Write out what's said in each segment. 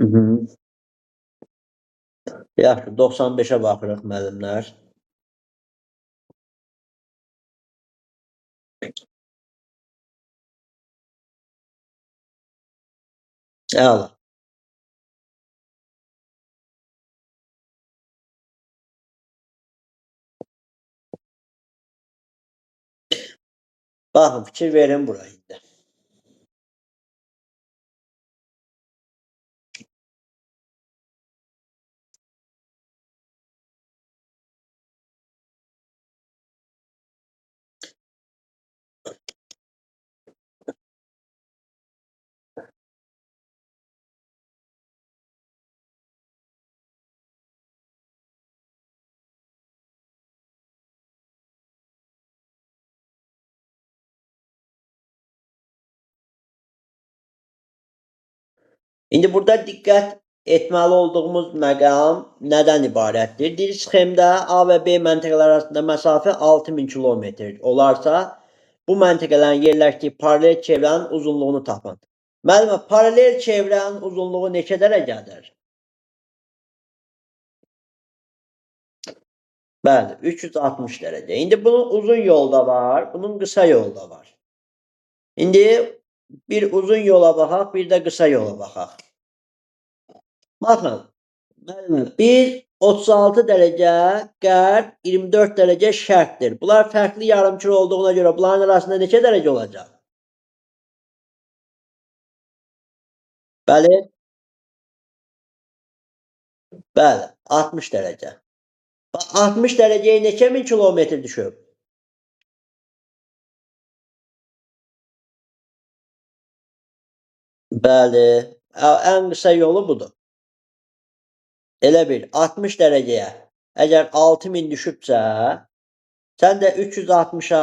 Mhm. Yaxşı, 95-ə baxırıq müəllimlər. Əla. Baxın, fikir verin bura indi. İndi burada diqqət etməli olduğumuz məqam nədən ibarətdir? Bir sxemdə A və B məntəqələri arasında məsafə 6000 kilometr olarsa, bu məntəqələrin yerləşdiyi paralel çevrənin uzunluğunu tapın. Müəllimə, paralel çevrənin uzunluğu neçə dərəcədir? Bəli, 360 dərəcə. İndi bunun uzun yolu da var, bunun qısa yolu da var. İndi bir uzun yola baxaq, bir də qısa yola baxaq. Baxın, müəllimə, bir 36 dərəcə qərb, 24 dərəcə şərqdir. Bunlar fərqli yarımçıq olduğuna görə bunların arasında neçə dərəcə olacaq? Bəli, bəli, 60 dərəcə. Bax, 60 dərəcəyə neçə min kilometr düşüb? Bəli, ən qısa yolu budur. Elə bil 60 dərəcəyə əgər 6000 düşübsə, sən də 360-a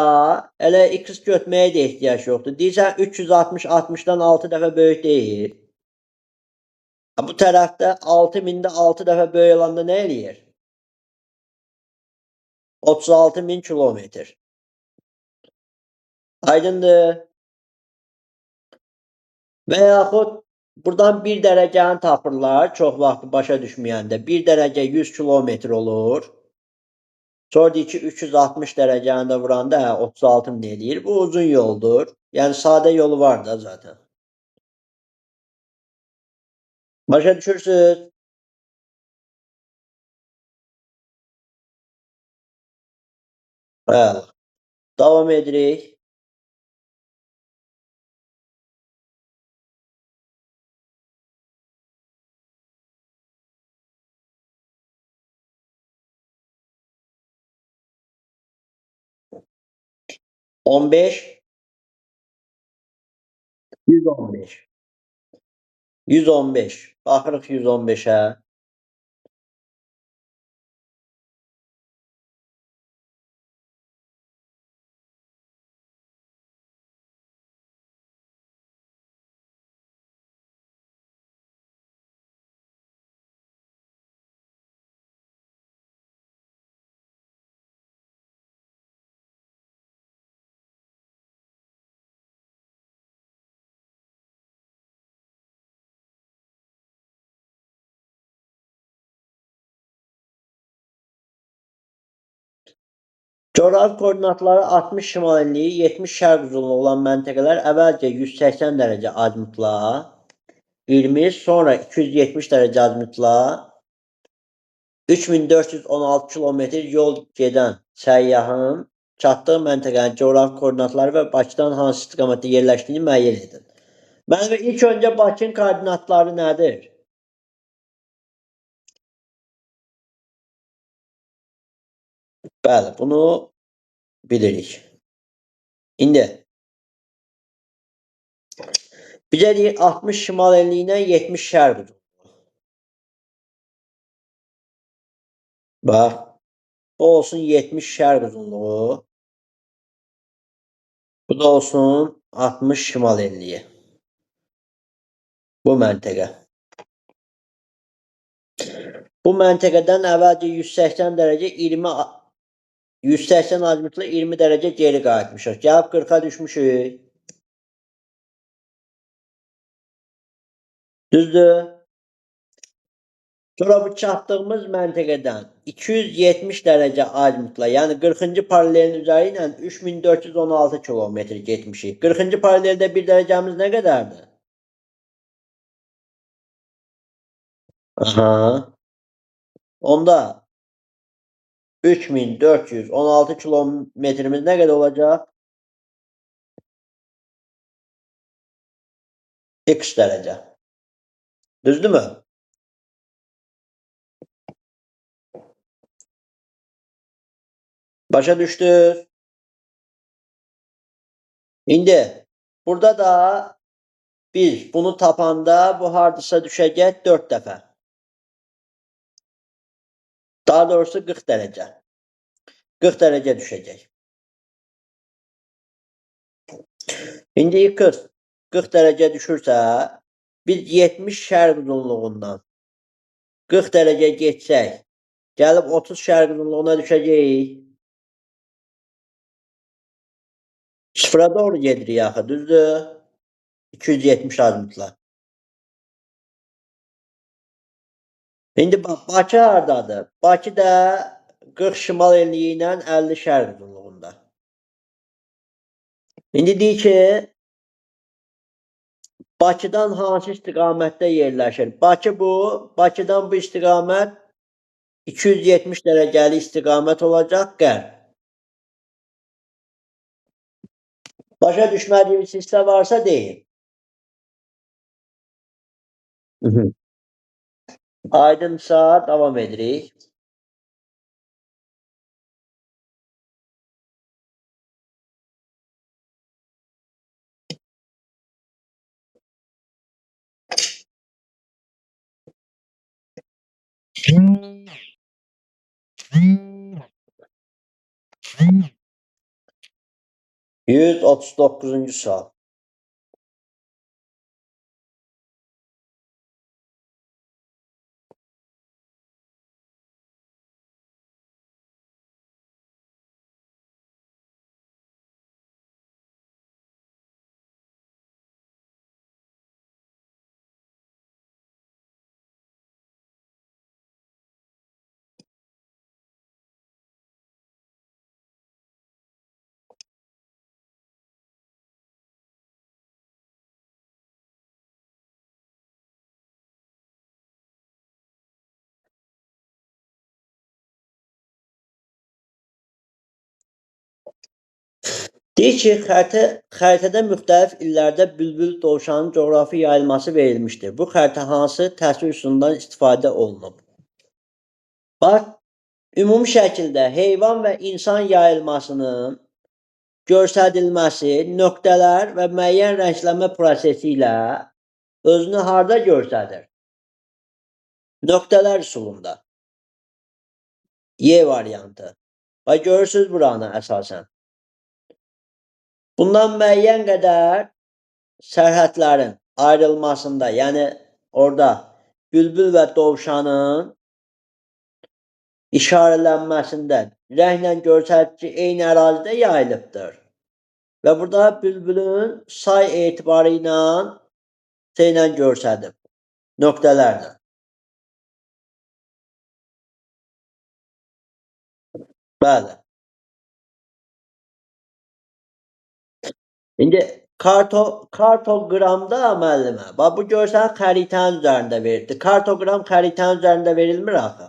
elə x götürməyə də ehtiyac yoxdur. Deyirsən 360 60-dan 6 dəfə böyük deyil. Bu tərəfdə 6000-də 6 dəfə böyük olanda nə eləyir? 36.000 kilometr. Aydındır. Və yaxud buradan 1 dərəcəni tapırlar, çox vaxt başa düşməyəndə. 1 dərəcə 100 kilometr olur. Sonra deyir ki, 360 dərəcəni də vuranda 36.000 eləyir. Bu uzun yoldur. Yəni sadə yolu var da zaten. Başa düşürsünüz? Bəli. Davam edirik. On beş, 115. 115. Baxırıq 115-ə. Coğrafi koordinatları 60 şimal enliyi, 70 şərq uzunluğu olan məntəqələr əvvəlcə 180 dərəcə azimutla, 20, sonra 270 dərəcə azimutla 3416 kilometr yol gedən səyyahın çatdığı məntəqənin coğrafi koordinatları və Bakıdan hansı istiqamətdə yerləşdiyini müəyyən edin. Mənim ilk öncə Bakının koordinatları nədir? Bəli, bunu bilirik. İndi bizə deyir 60 şimal enliyinə 70 şərq uzunluğu. Bax, bu olsun 70 şərq uzunluğu. Bu da olsun 60 şimal enliyi. Bu məntəqə. Bu məntəqədən əvvəlcə 180 dərəcə 180 azimutla 20 dərəcə geri qayıtmışıq. Gəlib 40-a düşmüşük. Düzdür? Sonra bu çatdığımız məntəqədən 270 dərəcə azimutla, yəni 40-cı paralelin üzəri ilə 3416 kilometr getmişik. 40-cı paraleldə 1 dərəcəmiz nə qədərdir? Aha. Onda 3416 kilometrimiz nə qədər olacaq? X dərəcə. Düzdürmü? Başa düşdünüz? İndi burada da biz bunu tapanda bu hardasa düşəcək 4 dəfə. Daha doğrusu 40 dərəcə. 40 dərəcə düşəcək. İndi 40 dərəcə düşürsə, biz 70 şərq uzunluğundan 40 dərəcə geçsək, gəlib 30 şərq uzunluğuna düşəcəyik. Sıfıra doğru gedirik axı, düzdür? 270 azimutla. İndi bax, Bakı hardadır? Bakı da 40 şimal enliyi ilə 50 şərq uzunluğunda. İndi deyir ki, Bakıdan hansı istiqamətdə yerləşir? Bakıdan bu istiqamət 270 dərəcəlik istiqamət olacaq qərb. Başa düşmədiyiniz hissə varsa deyin. Aydınsa davam edirik. Yüz 39-cu sual. Deyir ki, xəritədə müxtəlif illərdə bülbül dovşanın coğrafi yayılması verilmişdir. Bu xəritə hansı təsvir üsulundan istifadə olunub? Bax, ümumi şəkildə heyvan və insan yayılmasının göstərilməsi nöqtələr və müəyyən rənglənmə prosesi ilə özünü harda göstərir? Nöqtələr üsulunda. Y variantı. Bax, görürsünüz buranı əsasən. Bundan müəyyən qədər sərhədlərin ayrılmasında, yəni orada bülbül və dovşanın işarələnməsində rənglə göstərir ki, eyni ərazidə yayılıbdır. Və burada bülbülün say etibarı ilə göstərib, nöqtələrlə. Bəli. İndi kartoqramda müəllimə, bax bu görsən xəritənin üzərində verildi. Kartoqram xəritənin üzərində verilmir axı.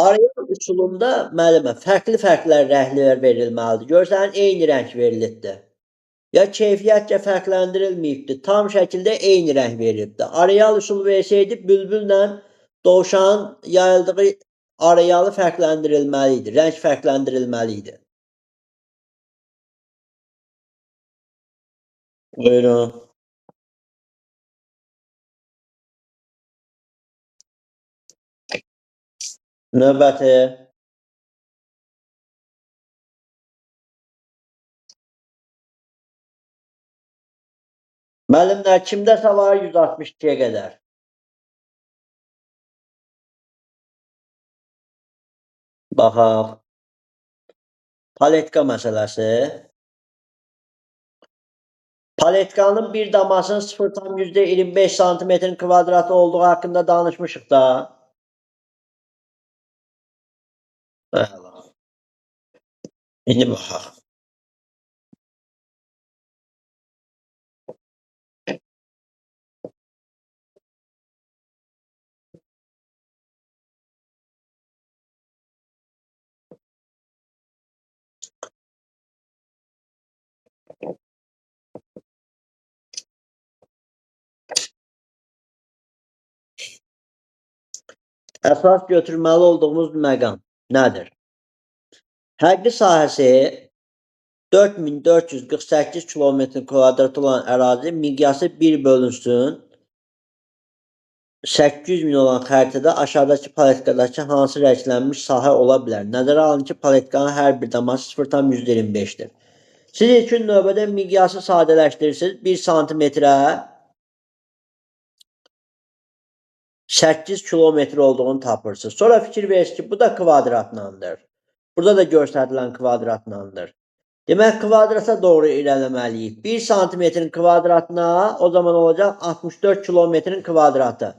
Arayal üsulunda müəllimə fərqli rənglər verilməlidir. Görsən eyni rəng verilibdir. Ya keyfiyyətcə fərqləndirilməyibdir, tam şəkildə eyni rəng verilibdir. Areal üsulu versəydi, bülbüllə dovşanın yayıldığı arealı fərqləndirilməli idi, rəng fərqləndirilməli idi. Buyurun. Növbəti. Müəllimlər, kimdəsə var 162-yə qədər? Baxaq. Paletka məsələsi. Paletkanın bir damasının 0,25 santimetrin kvadratı olduğu haqqında danışmışıq da. Əla. İndi baxaq. Əsas götürməli olduğumuz məqam nədir? Həqli sahəsi 4448 kilometr kvadrat olan ərazi miqyası 1 bölünsün 800 min olan xəritədə aşağıdakı paletkadakı hansı rənglənmiş sahə ola bilər? Nəzərə alın ki, paletkanın hər bir daması 0,25-dir. Siz ilkin növbədə miqyası sadələşdirirsiniz. 1 santimetrə 8 kilometr olduğunu tapırsınız. Sonra fikir verirsiniz ki, bu da kvadratlandır. Burada da göstərilən kvadratlandır. Demək, kvadrata doğru irələməliyik. 1 santimetrin kvadratına o zaman olacaq 64 kilometrin kvadratı.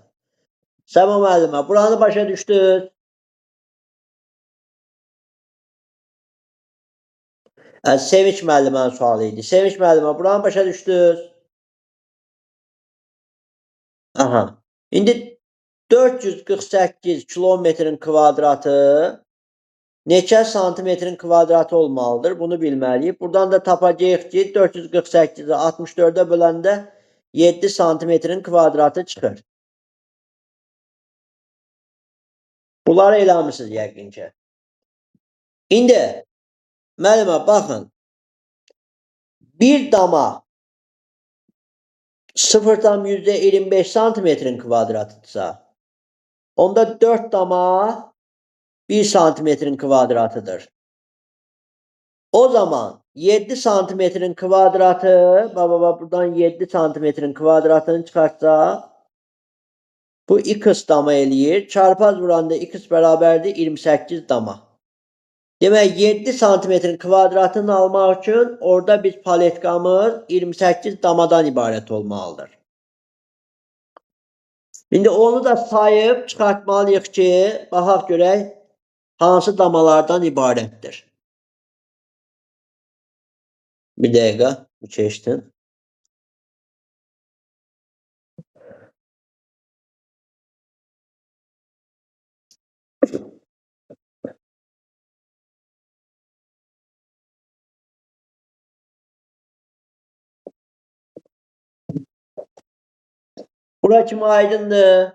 Səma müəllimə, buranı başa düşdünüz? Sevinç müəllimənin sualı idi. Sevinç müəllimə, buranı başa düşdünüz? Aha. İndi 448 kilometrin kvadratı neçə santimetrin kvadratı olmalıdır? Bunu bilməliyik. Buradan da tapacağıq ki, 448-i 64-ə böləndə 7 santimetrin kvadratı çıxır. Bunları eləmişsiniz yəqin ki. İndi müəllimə baxın. Bir dama 0,25 santimetrin kvadratıdırsa, onda 4 dama 1 santimetrin kvadratıdır. O zaman 7 santimetrin kvadratı, buradan 7 santimetrin kvadratını çıxartsa, bu x dama eləyir. Çarpaz vuranda x bərabərdir 28 dama. Demək, 7 santimetrin kvadratını almaq üçün orada biz paletkamız 28 damadan ibarət olmalıdır. İndi onu da sayıb çıxartmalıyıq ki, baxaq görək hansı damalardan ibarətdir. Bir dəqiqə, bu keçsin. Bura kimi aydındır.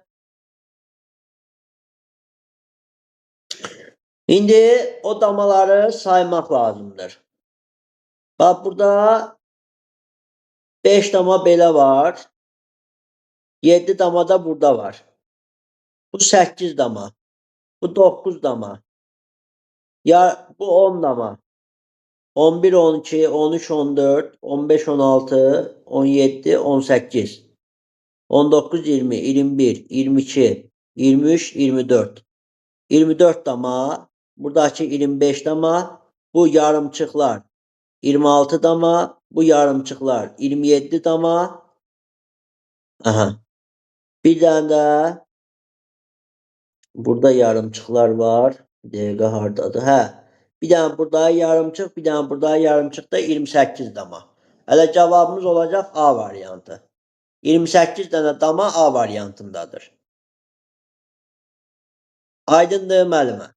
İndi o damaları saymaq lazımdır. Bax, burada 5 dama belə var. 7 dama da burada var. Bu 8 dama. Bu 9 dama. Ya bu 10 dama. 11, 12, 13, 14, 15, 16, 17, 18, 19, 20, 21, 22, 23, 24. 24 dama, buradakı 25 dama, bu yarımçıqlar 26 dama, bu yarımçıqlar 27 dama. Aha. Bir dənə də burada yarımçıqlar var. Bir dəqiqə hardadır? Hə. Bir dənə burada yarımçıq, bir dənə burada yarımçıq da 28 dama. Hələ cavabımız olacaq A variantı. 28 dənə dama A variantındadır. Aydındır müəllimə?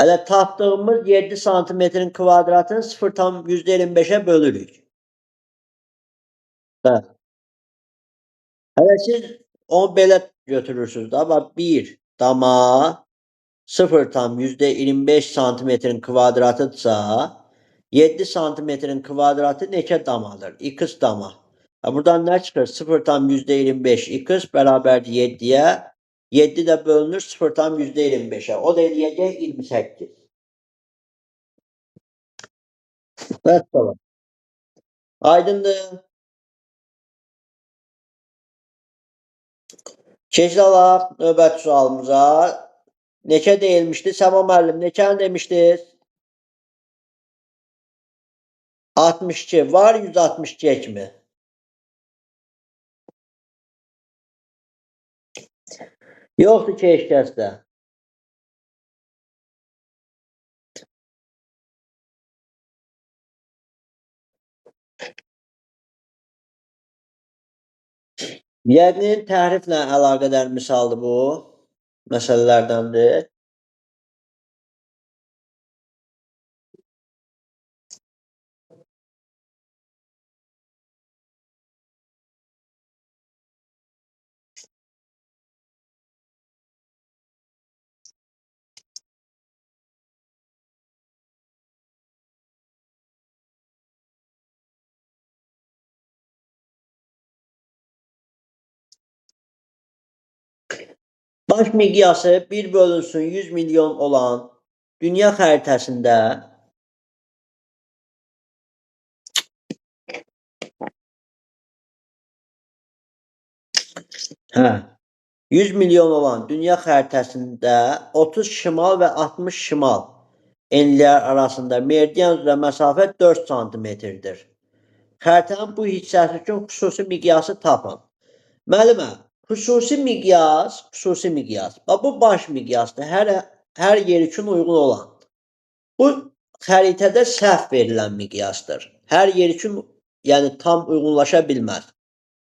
Hələ tapdığımız 7 santimetrin kvadratını 0,25-ə bölürük. Hə. Hələ siz onu belə götürürsünüz də. Bax, 1 dama 0,25 santimetrin kvadratıdırsa, 7 santimetrin kvadratı neçə damadır? X dama. Buradan nə çıxır? 0,25 x bərabərdir 7-yə. 7 də bölünür 0,25-ə. O da eləyəcək 28. Vəssalam. Aydındır. Keçid alaq növbəti sualımıza. Neçə deyilmişdi? Səma müəllim, neçəni demişdiniz? 62. Var 162 kimi. Yoxdur ki, heç kəsdə. Yəqin təhriflə əlaqədar misaldır bu. Məsələlərdəndir. Baş miqyası 1 bölünsün 100 milyon olan dünya xəritəsində 100 milyon olan dünya xəritəsində 30 şimal və 60 şimal enlilər arasında meridian üzrə məsafə 4 santimetrdir. Xəritənin bu hissəsi üçün xüsusi miqyası tapın. Müəllimə, xüsusi miqyas. Bu baş miqyasdır. Hər yer üçün uyğun olan. Bu xəritədə səhv verilən miqyasdır. Hər yer üçün yəni tam uyğunlaşa bilməz.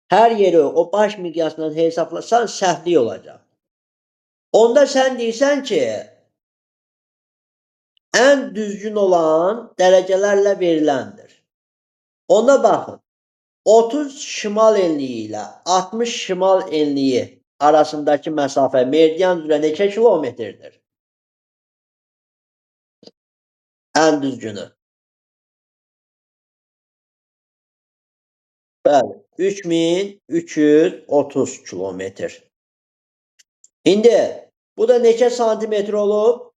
Hər yeri o baş miqyasından hesablasan səhvlik olacaq. Onda sən deyirsən ki, ən düzgün olan dərəcələrlə veriləndir. Ona baxın. 30 şimal enliyi ilə 60 şimal enliyi arasındakı məsafə meridian üzrə neçə kilometrdir? Ən düzgünü. Bəli, 3330 kilometr. İndi bu da neçə santimetr olub?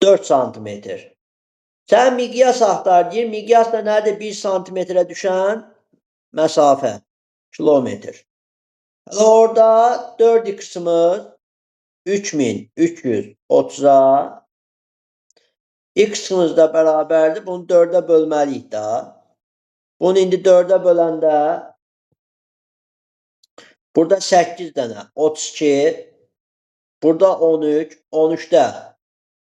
4 santimetr. Sən miqyas axtar deyir. Miqyas da nədir? 1 santimetrə düşən məsafə. Kilometr. Orada 4x'imiz 3330'a x'imiz də bərabərdir. Bunu 4'ə bölməliyik də. Bunu indi 4'ə böləndə burada 8 dənə 32, burada 13, 13'də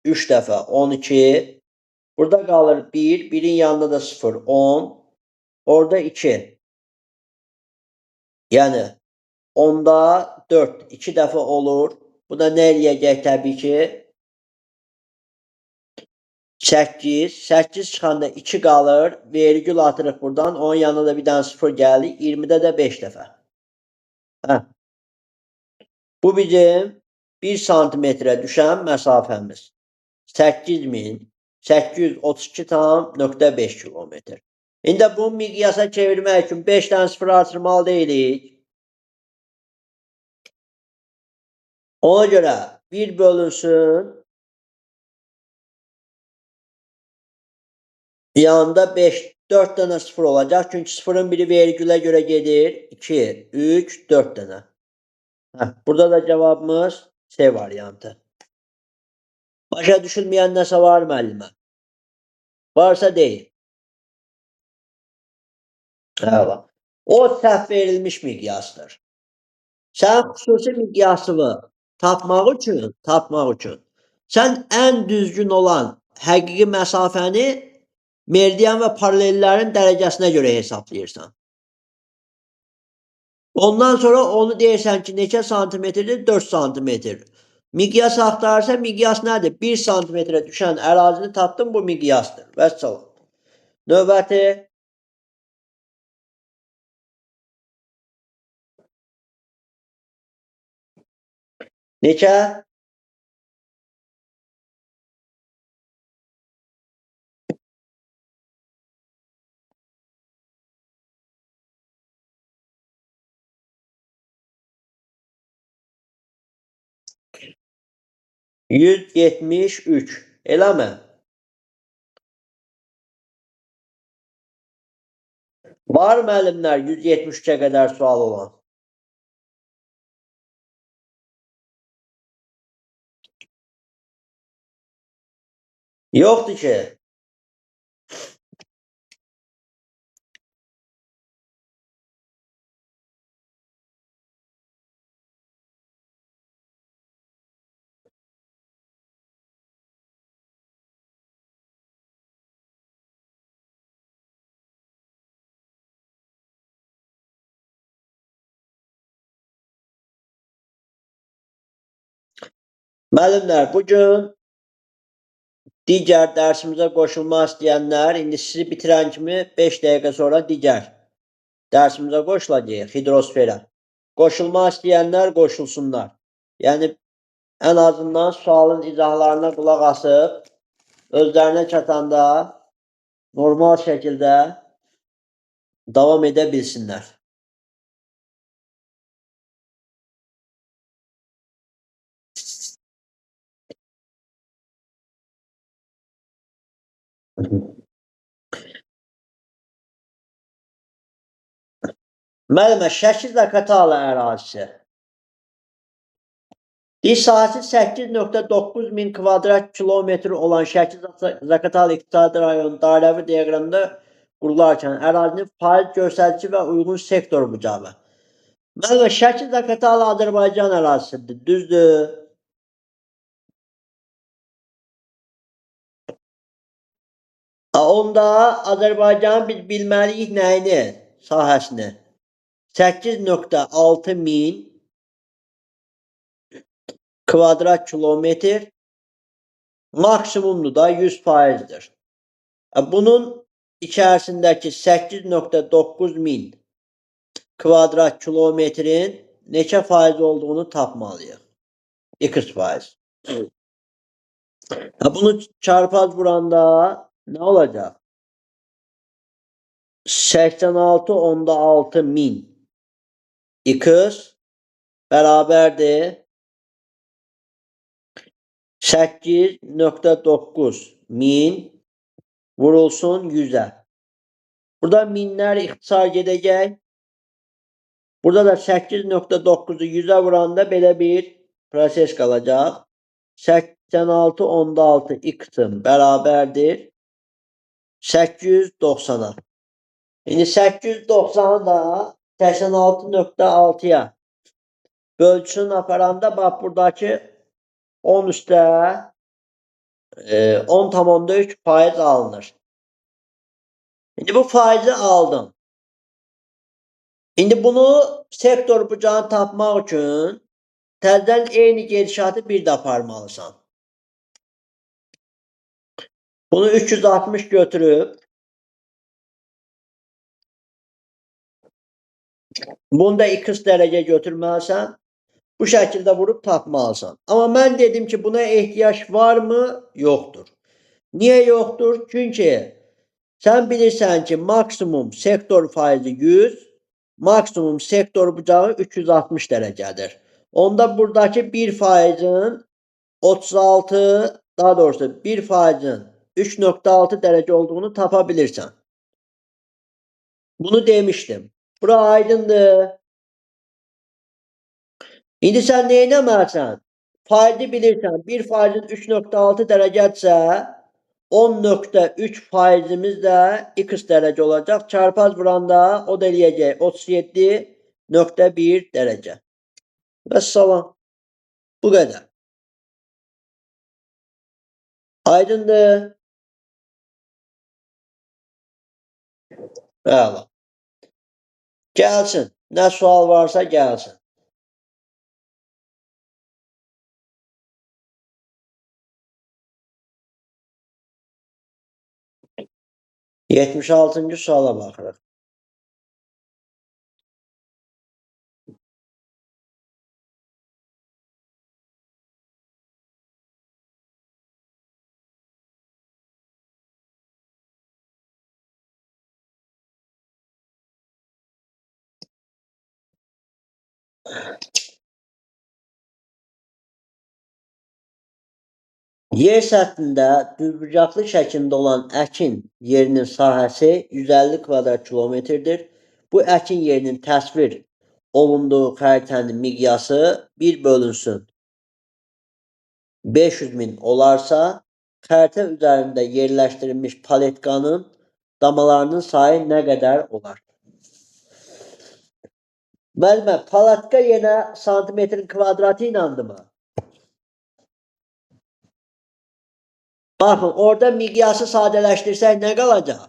3 dəfə 12, burada qalır 1, 1'in yanında da 0, 10, orada 2. Yəni 10'da 4, 2 dəfə olur. Bu da nə eləyəcək təbii ki? 8, 8 çıxanda 2 qalır. Vergül atırıq buradan. Onun yanına da bir dənə 0 gəlir. 20'də də 5 dəfə. Bu bizim 1 santimetrə düşən məsafəmiz. 8832,5 kilometr. İndi bu miqyasa çevirmək üçün 5 dənə 0 artırmalı deyilik. Ona görə 1 bölünsün. Yanında 5, 4 dənə 0 olacaq. Çünki 0'ın biri vergülə görə gedir. 2, 3, 4 dənə. Burada da cavabımız C variantı. Başa düşülməyən nəsə var müəllimə? Varsa deyin. O səhv verilmiş miqyasdır. Sən xüsusi miqyasını tapmaq üçün sən ən düzgün olan həqiqi məsafəni meridian və paralellərin dərəcəsinə görə hesablayırsan. Ondan sonra onu deyirsən ki, neçə santimetrdir? 4 santimetr. Miqyas axtarırsa miqyas nədir? 1 santimetrə düşən ərazini tapdım, bu miqyasdır. Vəssalam. Növbəti. Neçə? %173. Eləmi? Var müəllimlər 173'ə qədər sual olan? Yoxdur ki. Müəllimlər, bugün digər dərsimizə qoşulmaq istəyənlər, indi sizi bitirən kimi 5 dəqiqə sonra digər dərsimizə qoşulacağıq, hidrosferə. Qoşulmaq istəyənlər qoşulsunlar. Yəni, ən azından sualın izahlarına qulaq asıb, özlərinə çatanda normal şəkildə davam edə bilsinlər. Müəllimə, Şəki Zaqatala ərazisi. Sahəsi 8,9 min kvadrat kilometr olan Şəki Zaqatala İqtisadi Rayon dairəvi diaqramında qurularkən ərazinin faiz göstərici və uyğun sektor bucağı. Müəllimə, Şəki Zaqatala Azərbaycan ərazisidir, düzdür? Onda Azərbaycanın biz bilməliyik nəyini, sahəsini? 8,6 min kvadrat kilometr maksimumdur da 100%'dir. Bunun içərisindəki 8,9 min kvadrat kilometrin neçə faiz olduğunu tapmalıyıq. X faiz. Bunu çarpaz vuranda nə olacaq? 86,6 min X bərabərdir 8,9 min vurulsun 100'ə. Burada minlər ixtisar gedəcək. Burada da 8,9'u 100'ə vuranda belə bir proses qalacaq. 86,6 x-ın bərabərdir 890'a. İndi 890'ı da 86,6'ya bölçün aparanda bax buradakı 10 üstə 10,3% alınır. İndi bu faizi aldım. İndi bunu sektor bucağını tapmaq üçün təzədən eyni gedişatı bir də aparmalısan. Bunu 360 götürüb bunu da x dərəcə götürməlisən. Bu şəkildə vurub tapmalısan. Amma mən dedim ki, buna ehtiyac varmı? Yoxdur. Niyə yoxdur? Çünki sən bilirsən ki, maksimum sektor faizi 100, maksimum sektor bucağı 360 dərəcədir. Onda buradakı 1%'in 36, daha doğrusu 1%'in 3,6 dərəcə olduğunu tapa bilirsən. Bunu demişdim. Bura aydındır. İndi sən nə etməlisən? Faizi bilirsən. 1%'in 3,6 dərəcədirsə 10,3%'imiz də x dərəcə olacaq. Çarpaz vuranda o da eləyəcək 37,1 dərəcə. Vəssalam. Bu qədər. Aydındır. Əla. Gəlsin. Nə sual varsa gəlsin. 76-cı suala baxırıq. Yer səthində düzbucaqlı şəklində olan əkin yerinin sahəsi 150 kvadrat kilometrdir. Bu əkin yerinin təsvir olunduğu xəritənin miqyası 1 bölünsün 500 min olarsa xəritə üzərində yerləşdirilmiş paletkanın damalarının sayı nə qədər olar? Müəllimə, palatka yenə santimetrin kvadratı iləndirmi? Baxın, orada miqyası sadələşdirsək nə qalacaq?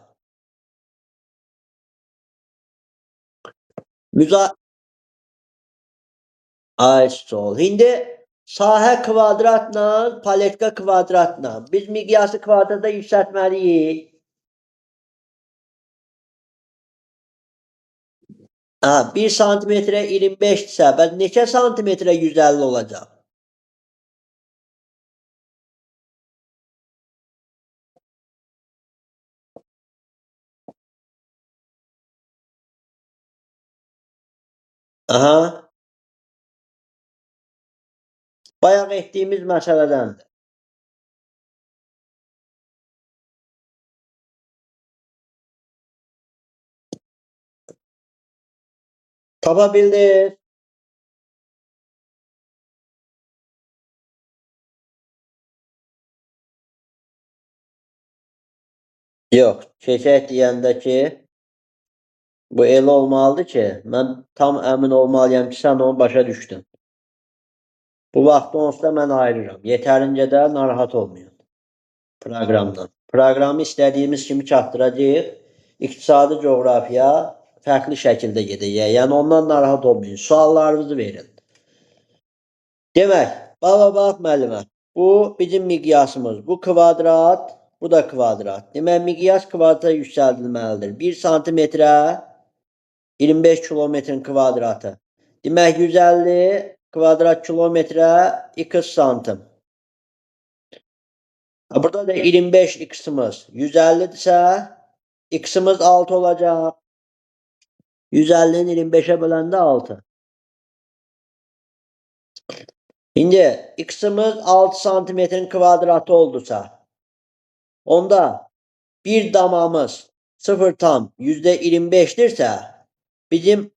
Ay sol. İndi sahə kvadratla, paletka kvadratla. Biz miqyası kvadrata yüksəltməliyik. 1 santimetrə 25-dirsə, bəs neçə santimetrə 150 olacaq? Aha. Bayaq etdiyimiz məsələdəndir. Tapa bildiniz? Yox, keçək deyəndə ki, bu elə olmalıdır ki, mən tam əmin olmalıyam ki, sən onu başa düşdün. Bu vaxtda onsuz da mən ayırıram. Yetərincə də narahat olmayın proqramdan. Proqramı istədiyimiz kimi çatdıracağıq. İqtisadi coğrafiya fərqli şəkildə gedəcək. Yəni ondan narahat olmayın. Suallarınızı verin. Demək, bax müəllimə. Bu bizim miqyasımız. Bu kvadrat, bu da kvadrat. Demək, miqyas kvadrata yüksəldilməlidir. 1 santimetrə 25 kilometrin kvadratı. Demək, 150 kvadrat kilometrə x santim. Burada da 25 x-imiz 150-dirsə, x-imiz 6 olacaq. 150-ni 25-ə böləndə 6. İndi x-imiz 6 santimetrin kvadratı oldusa, onda bir damamız 0,25-dirsə, bizim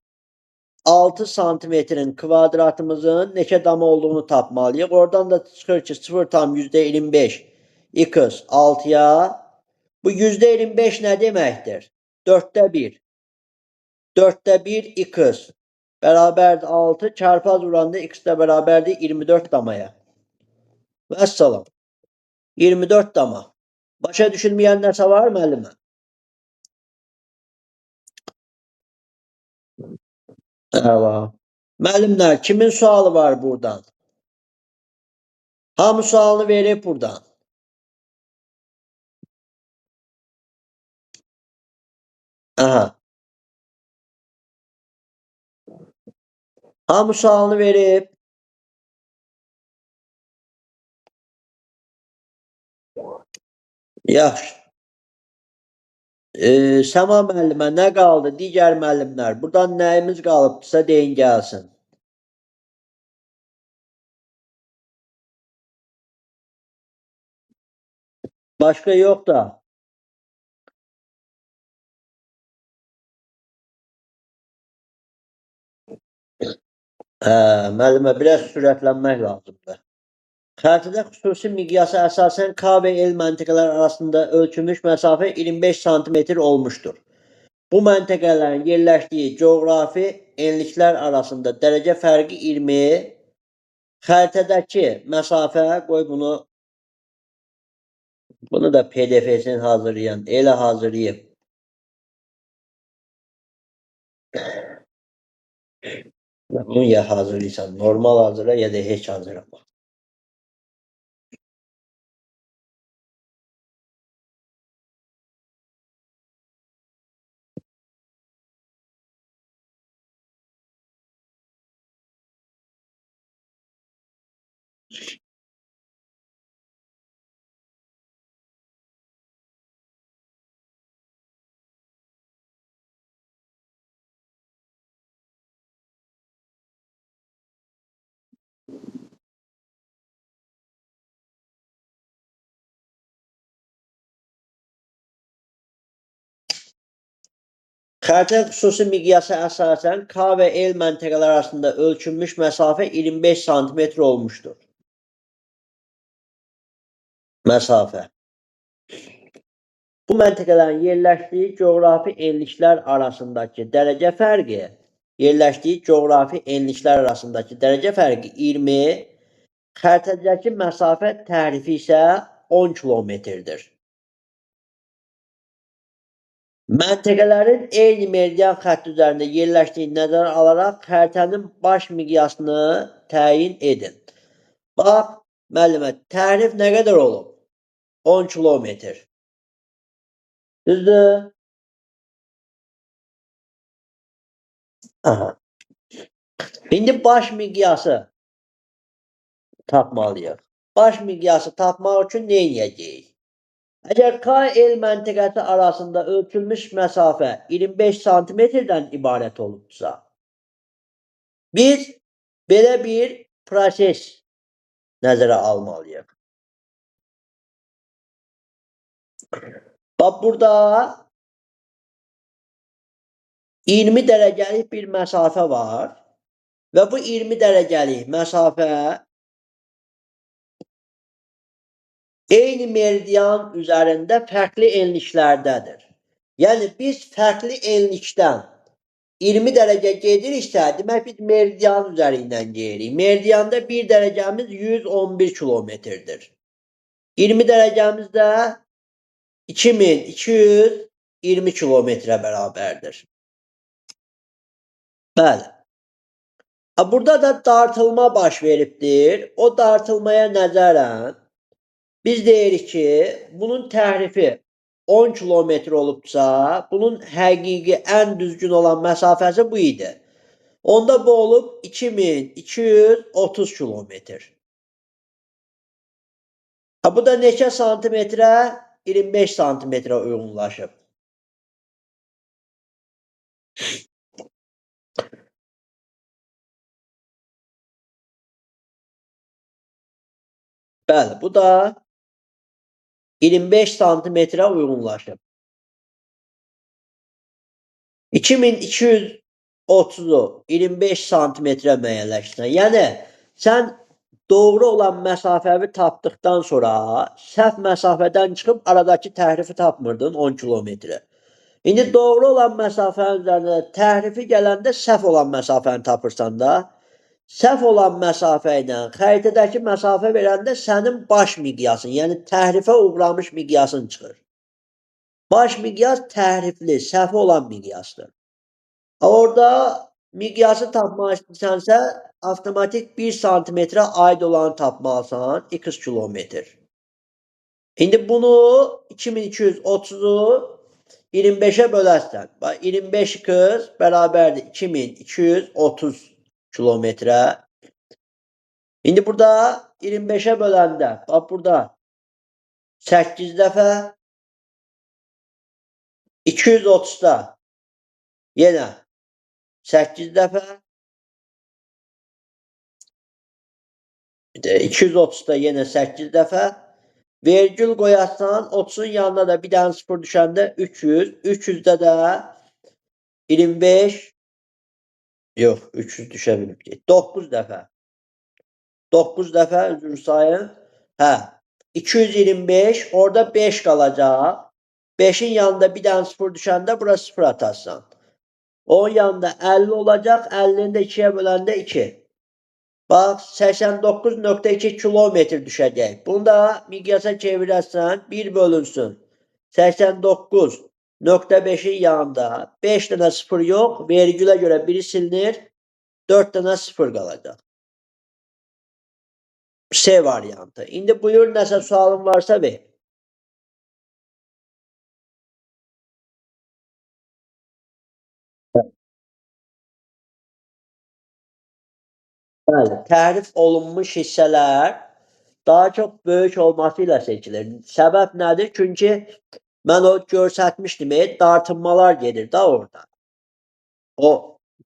6 santimetrin kvadratımızın neçə dama olduğunu tapmalıyıq. Oradan da çıxır ki, 0,25 x 6-ya. Bu %25 nə deməkdir? 4'də 1. 4'də 1 x bərabərdir 6 çarpaz vuranda x də bərabərdir 24 damaya. Vəssalam. 24 dama. Başa düşülməyən nəsə var müəllimə? Əla. Müəllimlər, kimin sualı var buradan? Hamı sualını verib buradan. Aha. Hamı sualını verib. Yaxşı. Səma müəllimə nə qaldı? Digər müəllimlər. Buradan nəyimiz qalıbdırsa deyin gəlsin. Başqa yox da. Müəllimə, biraz sürətlənmək lazımdır. Xəritədə xüsusi miqyasa əsasən K və L məntəqələr arasında ölçülmüş məsafə 25 santimetr olmuşdur. Bu məntəqələrin yerləşdiyi coğrafi enliklər arasında dərəcə fərqi 20. Xəritədəki məsafə, qoy bunu da PDF-sini hazırlayan, elə hazırlayıb. Bunu ya hazırlayırsan, normal hazırla ya da heç hazırlama. Xəritə xüsusi miqyasa əsasən K və L məntəqələr arasında ölçülmüş məsafə 25 santimetr olmuşdur. Məsafə. Bu məntəqələrin yerləşdiyi coğrafi enliklər arasındakı dərəcə fərqi, dərəcə fərqi 20, xəritədəki məsafə tərifi isə 10 kilometrdir. Məntəqələrin eyni meridian xətti üzərində yerləşdiyini nəzərə alaraq xəritənin baş miqyasını təyin edin. Bax, müəllimə, tərif nə qədər olub? 10 kilometr. Düzdür? Aha. İndi baş miqyası tapmalıyıq. Baş miqyası tapmaq üçün nə edəcəyik? Əgər K el məntəqəsi arasında ölçülmüş məsafə 25 santimetrdən ibarət olubsa, biz belə bir proses nəzərə almalıyıq. Bax, burada 20 dərəcəlik bir məsafə var və bu 20 dərəcəlik məsafə eyni meridian üzərində fərqli enliklərdədir. Yəni, biz fərqli enlikdən 20 dərəcə gediriksə, demək biz meridian üzərindən gedirik. Meridiyanda 1 dərəcəmiz 111 kilometrdir. 20 dərəcəmiz də 2220 kilometrə bərabərdir. Bəli. Burada da dartılma baş veribdir. O dartılmaya nəzərən biz deyirik ki, bunun təhrifi 10 kilometr olubsa, bunun həqiqi ən düzgün olan məsafəsi bu idi. Onda bu olub 2230 kilometr. Bu da neçə santimetrə? 25 santimetrə uyğunlaşıb. Bəli, bu da 25 santimetrə uyğunlaşıb. 2230-u 25 santimetrə müəyyənləşdirsən. Yəni, sən doğru olan məsafəvi tapdıqdan sonra səhv məsafədən çıxıb aradakı təhrifi tapmırdın 10 kilometri. İndi doğru olan məsafənin üzərində təhrifi gələndə səhv olan məsafəni tapırsan da, səhv olan məsafə ilə xəritədəki məsafə verəndə sənin baş miqyasın, yəni təhrifə uğramış miqyasın çıxır. Baş miqyas təhrifli, səhvi olan miqyasdır. Orada miqyası tapmaq istəsənsə, avtomatik 1 santimetrə aid olanı tapmalısan, x kilometr. İndi bunu 2230-u 25'e bölərsən. 25 kız bərabərdir 2230 kilometrə. İndi burada 25'e böləndə, bax burada 8 dəfə 230'da yenə 8 dəfə 230'da yenə 8 dəfə vergül qoyarsan 30'un yanına da bir dənə 0 düşəndə 300, 300'də də 25 yox 300 düşə bilib ki 9 dəfə 9 dəfə üzr sayın. Hə 225 orada 5 qalacaq. 5'in yanında bir dənə 0 düşəndə bura 0 atarsan. Onun yanında 50 olacaq. 50'ni də 2'yə böləndə 2. Bax 89.2 kilometr düşəcək. Bunu da miqyasa çevirərsən 1 bölünsün. 89.5'in yanında 5 dənə 0 yox. Vergülə görə biri silinir. 4 dənə 0 qalacaq. C variantı. İndi buyur nəsə sualın varsa ver. Bəli, təhrif olunmuş hissələr daha çox böyük olması ilə seçilir. Səbəb nədir? Çünki mən o göstərmişdim, dartınmalar gedir də orada. O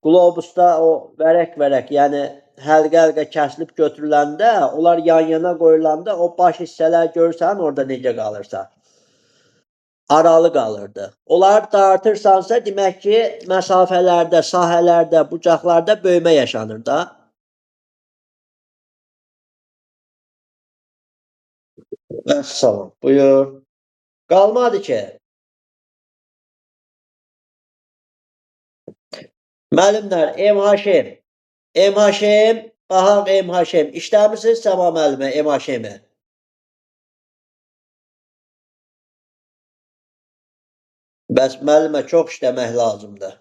qlobusda o vərəq-vərəq, yəni həlqə-həlqə kəsilib götürüləndə, onlar yan-yana qoyulanda o baş hissələr görürsən orada necə qalırsa. Aralı qalırdı. Onlar dartırsansa demək ki, məsafələrdə, sahələrdə, bucaqlarda böyümə yaşanır da. Vəssalam. Buyur. Qalmadı ki. Müəllimlər, MHM. MHM, baxaq MHM. İşləmisiniz Səma müəllimə MHM-i? Bəs müəllimə çox işləmək lazımdır.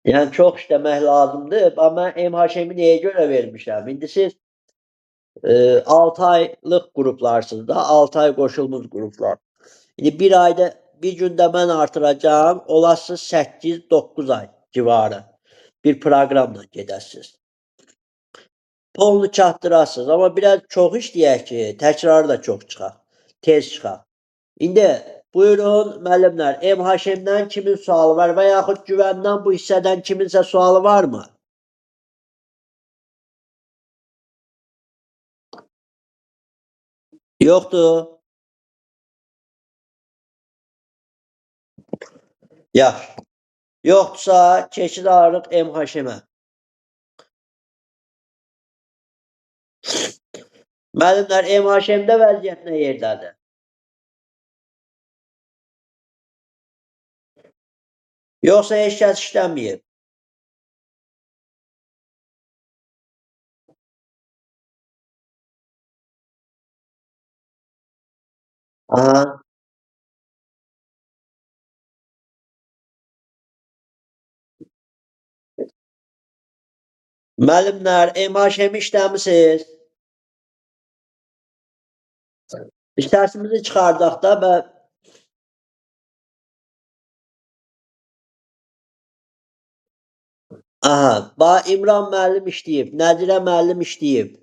Yəni çox işləmək lazımdır. Bax mən MHM-i nəyə görə vermişəm? İndi siz 6 aylıq qruplarsınız da, 6 ay qoşulmuş qruplar. İndi bir ayda bir gündə mən artıracağam, olasınız 8-9 ay civarı bir proqramla gedəsiniz. Pulunu çatdırasınız, amma biraz çox işləyək ki, təkrarı da çox çıxaq, tez çıxaq. İndi buyurun müəllimlər, MHM-dən kimin sualı var və yaxud güvəndən bu hissədən kiminsə sualı varmı? Yoxdur. Yaxşı. Yoxdursa keçirik MHM-ə. Müəllimlər, MHM-də vəziyyət nə yerdədir? Yoxsa heç kəs işləməyib? Aha. Müəllimlər, MHM işləmisiniz? Səsimizi çıxardaq da və aha, bax İmran müəllim işləyib, Nədirə müəllim işləyib.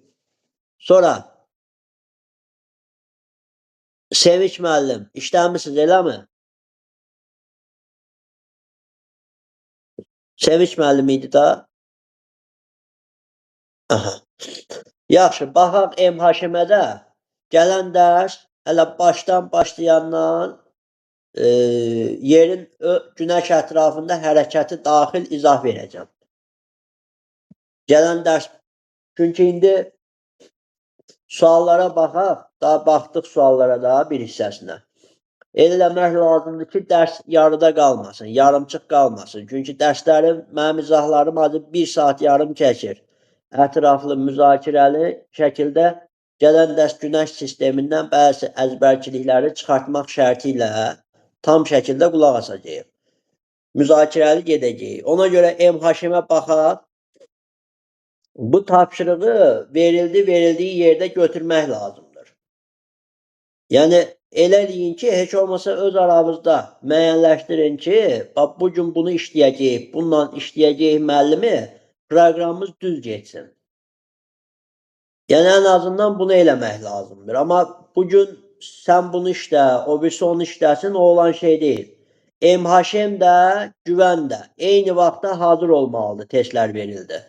Sonra Sevinç müəllim, işləmisiniz, eləmi? Sevinç müəllim idi da. Aha. Yaxşı, baxaq MHM-də gələn dərs hələ başdan başlayandan yerin günəş ətrafında hərəkəti daxil izah verəcəm. Gələn dərs, çünki indi suallara baxaq, daha baxdıq suallara da bir hissəsinə. El eləmək lazımdır ki, dərs yarıda qalmasın, yarımçıq qalmasın. Çünki dərslərim, mənim izahlarım azı 1 saat yarım keçir. Ətraflı, müzakirəli şəkildə gələn dərs günəş sistemindən bəzi əzbərçilikləri çıxartmaq şərti ilə tam şəkildə qulaq asacağıq. Müzakirəli gedəcəyik. Ona görə MHM-ə baxaq. Bu tapşırığı verildiyi yerdə götürmək lazımdır. Yəni elə eləyin ki, heç olmasa öz aranızda müəyyənləşdirin ki, bax bu gün bunu işləyəcəyik, bununla işləyəcəyik müəllimi, proqramımız düz getsin. Yəni ən azından bunu eləmək lazımdır. Amma bu gün sən bunu işlə, o birisi onu işləsin, o olan şey deyil. MHM də, güvən də eyni vaxtda hazır olmalıdır, testlər verildi.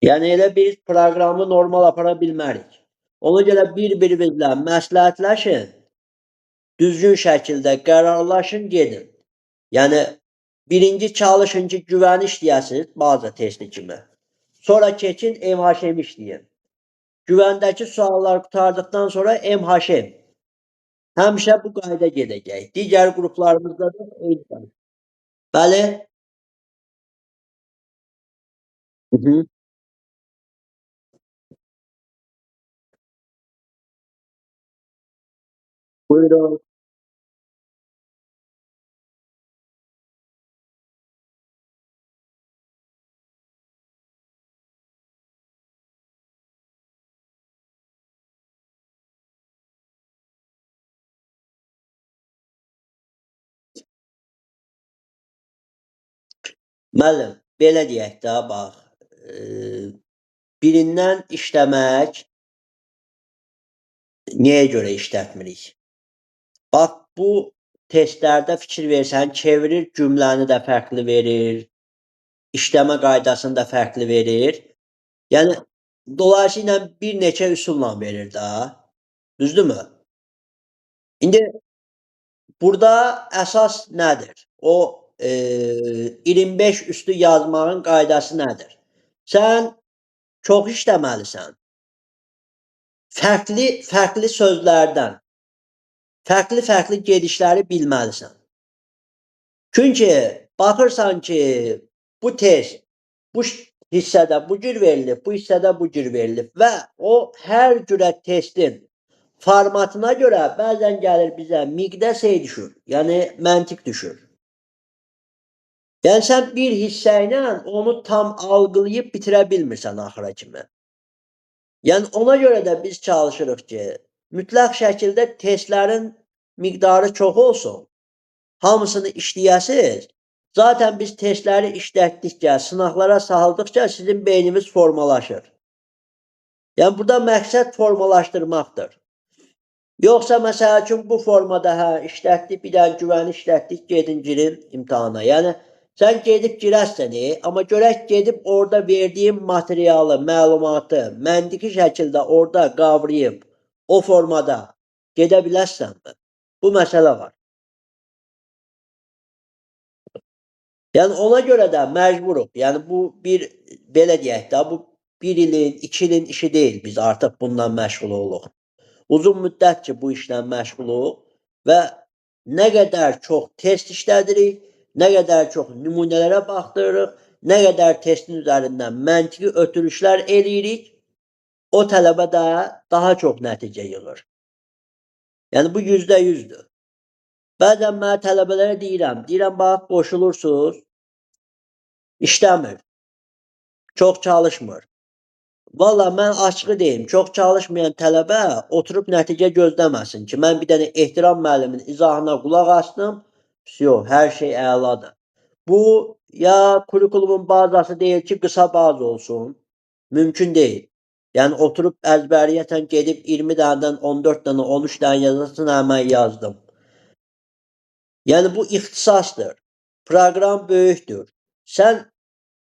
Yəni elə biz proqramı normal apara bilmərik. Ona görə bir-birinizlə məsləhətləşin, düzgün şəkildə qərarlaşın, gedin. Yəni birinci çalışın ki, güvəni işləyəsiniz, baza testi kimi. Sonra keçin MHM işləyin. Güvəndəki suallar qurtardıqdan sonra MHM. Həmişə bu qayda gedəcək. Digər qruplarımızda da eyni. Bəli? Hı-hı. Buyurun. Müəllim, belə deyək də, bax, birindən işləmək niyə görə işlətmirik? Bax, bu testlərdə fikir versən, çevirir cümləni də fərqli verir, işləmə qaydasını da fərqli verir. Yəni, dolayısıyla bir neçə üsulla verir də, düzdürmü? İndi burada əsas nədir? O 25 üstü yazmağın qaydası nədir? Sən çox işləməlisən. Fərqli sözlərdən, fərqli gedişləri bilməlisən. Çünki baxırsan ki, bu test bu hissədə bu cür verilib, bu hissədə bu cür verilib və o hər cürə testin formatına görə bəzən gəlir bizə miqdə şey düşür, yəni məntiq düşür. Yəni sən bir hissə ilə onu tam algılayıb bitirə bilmirsən axıra kimi. Yəni ona görə də biz çalışırıq ki, mütləq şəkildə testlərin miqdarı çox olsun. Hamısını işləyəsiz. Zaten biz testləri işlətdikcə, sınaqlara saldıqca sizin beyniniz formalaşır. Yəni burada məqsəd formalaşdırmaqdır. Yoxsa məsəl üçün bu formada işlətdik, bir dənə güvəni işlətdik, gedin girin imtahana. Yəni sən gedib girəsən, amma görək gedib orada verdiyin materialı, məlumatı məntiqi şəkildə orada qavrayıb o formada gedə bilərsənmi? Bu məsələ var. Yəni ona görə də məcburuq. Yəni bu bir belə deyək də, bu 1 ilin, 2 ilin işi deyil. Biz artıq bundan məşğul oluruq. Uzun müddət ki bu işlə məşğuluq və nə qədər çox test işlədirik, nə qədər çox nümunələrə baxdırırıq, nə qədər testin üzərindən məntiqi ötürüşlər eləyirik, o tələbə də daha çox nəticə yığır. Yəni bu %100'dür. Bəzən mən tələbələrə deyirəm, bax qoşulursunuz, işləmir, çox çalışmır. Valla mən açığı deyim, çox çalışmayan tələbə oturub nəticə gözləməsin ki, mən bir dənə ehtiram müəllimin izahına qulaq asdım, hər şey əladır. Bu, ya kurikulumun bazası deyil ki, qısa baz olsun, mümkün deyil. Yəni oturub əzbəriyyətən gedib 20 dənədən 14 dənə, 13 dənə yazasın, mən yazdım. Yəni bu ixtisasdır. Proqram böyükdür. Sən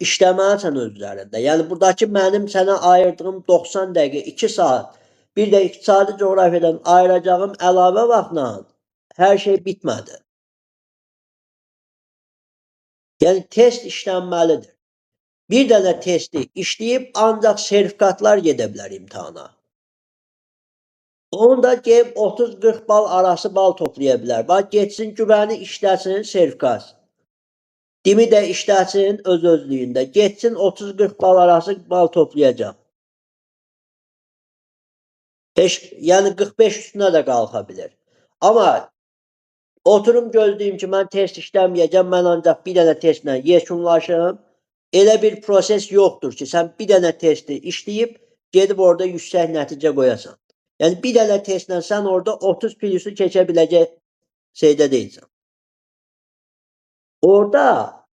işləməlisən öz üzərində. Yəni buradakı mənim sənə ayırdığım 90 dəqiqə, 2 saat, bir də iqtisadi coğrafiyadan ayıracağım əlavə vaxtla hər şey bitmədi. Yəni test işlənməlidir. Bir dənə testi işləyib ancaq sertifikatlar gedə bilər imtahana. Onu da gəlib 30-40 bal arası bal toplaya bilər. Bax getsin güvəni işləsin sertifikat. Dimi də işlətsin öz-özlüyündə. Getsin 30-40 bal arası bal toplayacaq. Yəni 45 üstünə də qalxa bilir. Amma oturum gözləyim ki, mən test işləməyəcəm, mən ancaq bir dənə testlə yekunlaşım. Elə bir proses yoxdur ki, sən bir dənə testi işləyib, gedib orada yüksək nəticə qoyasan. Yəni bir dənə testlə sən orada 30 plyusu keçə biləcək şeydə deyilsən. Orada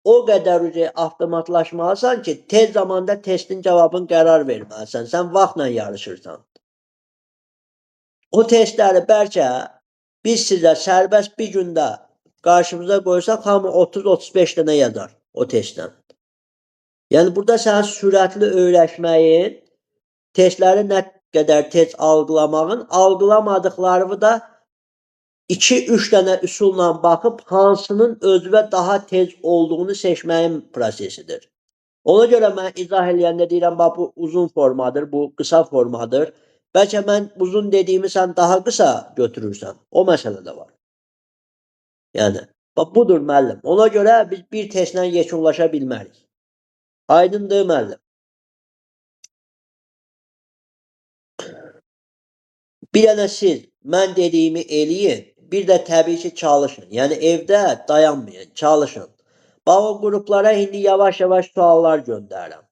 o qədər avtomatlaşmalısan ki, tez zamanda testin cavabını qərar verməlisən. Sən vaxtla yarışırsan. O testləri bəlkə biz sizə sərbəst bir gündə qarşımıza qoysaq, hamı 30-35 dənə yazar o testdən. Yəni burada sən sürətli öyrəşməyin, testləri nə qədər tez algılamağın, algılamadıqlarını da 2-3 dənə üsulla baxıb hansının özünə daha tez olduğunu seçməyin prosesidir. Ona görə mən izah eləyəndə deyirəm, bax bu uzun formadır, bu qısa formadır. Bəlkə mən uzun dediyimi sən daha qısa götürürsən. O məsələ də var. Yəni, bax budur müəllim. Ona görə biz bir testlə yekunlaşa bilmərik. Aydındır müəllim. Bir dənə siz mən dediyimi eləyin, bir də təbii ki çalışın. Yəni evdə dayanmayın, çalışın. Bax o qruplara indi yavaş-yavaş suallar göndərirəm.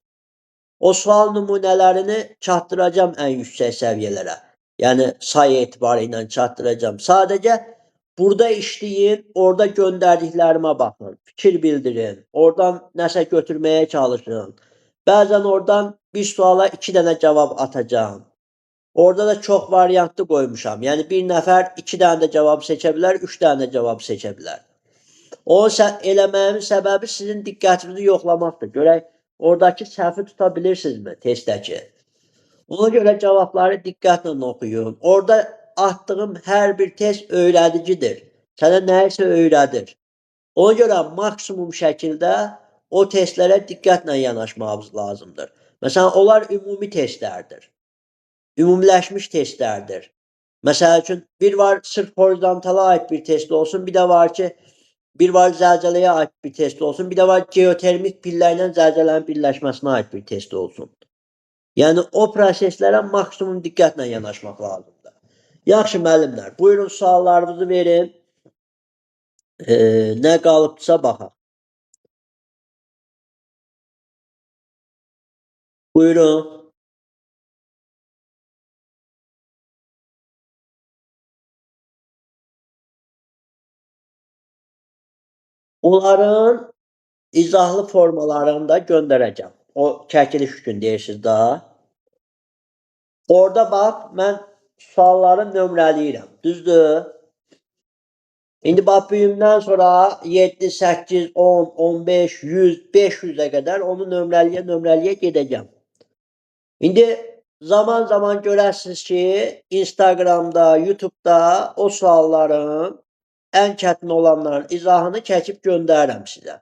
O sual nümunələrini çatdıracam ən yüksək səviyyələrə. Yəni sayı etibarı ilə çatdıracam. Sadəcə burada işləyin, orada göndərdiklərimə baxın, fikir bildirin, oradan nəsə götürməyə çalışın. Bəzən oradan bir suala 2 dənə cavab atacağım. Orada da çox variantlı qoymuşam. Yəni bir nəfər 2 dənə də cavab seçə bilər, 3 dənə də cavab seçə bilər. O eləməyimin səbəbi sizin diqqətinizi yoxlamaqdır. Görək, oradakı səhvi tuta bilirsinizmi testdəki? Ona görə cavabları diqqətlə oxuyun. Orada atdığım hər bir test öyrədicidir. Sənə nəyisə öyrədir. Ona görə maksimum şəkildə o testlərə diqqətlə yanaşmağımız lazımdır. Məsələn, onlar ümumi testlərdir. Ümumiləşmiş testlərdir. Məsəl üçün, bir var sırf horizontala aid bir test olsun, bir də var ki, bir var zəlzələyə aid bir test olsun, bir də var geotermik pillə ilə zəlzələnin birləşməsinə aid bir test olsun. Yəni, o proseslərə maksimum diqqətlə yanaşmaq lazımdır. Yaxşı, müəllimlər, buyurun suallarınızı verin. Nə qalıbdırsa baxaq. Buyurun. Onların izahlı formalarını da göndərəcəm. O çəkiliş üçün deyirsiniz də. Orada bax, mən sualları nömrələyirəm. Düzdür? İndi bax, büyümdən sonra 7, 8, 10, 15, 100, 500-ə qədər onu nömrəliyə gedəcəm. İndi zaman görərsiniz ki, Instagramda, YouTube'da o sualların ən çətin olanların izahını çəkib göndərirəm sizə.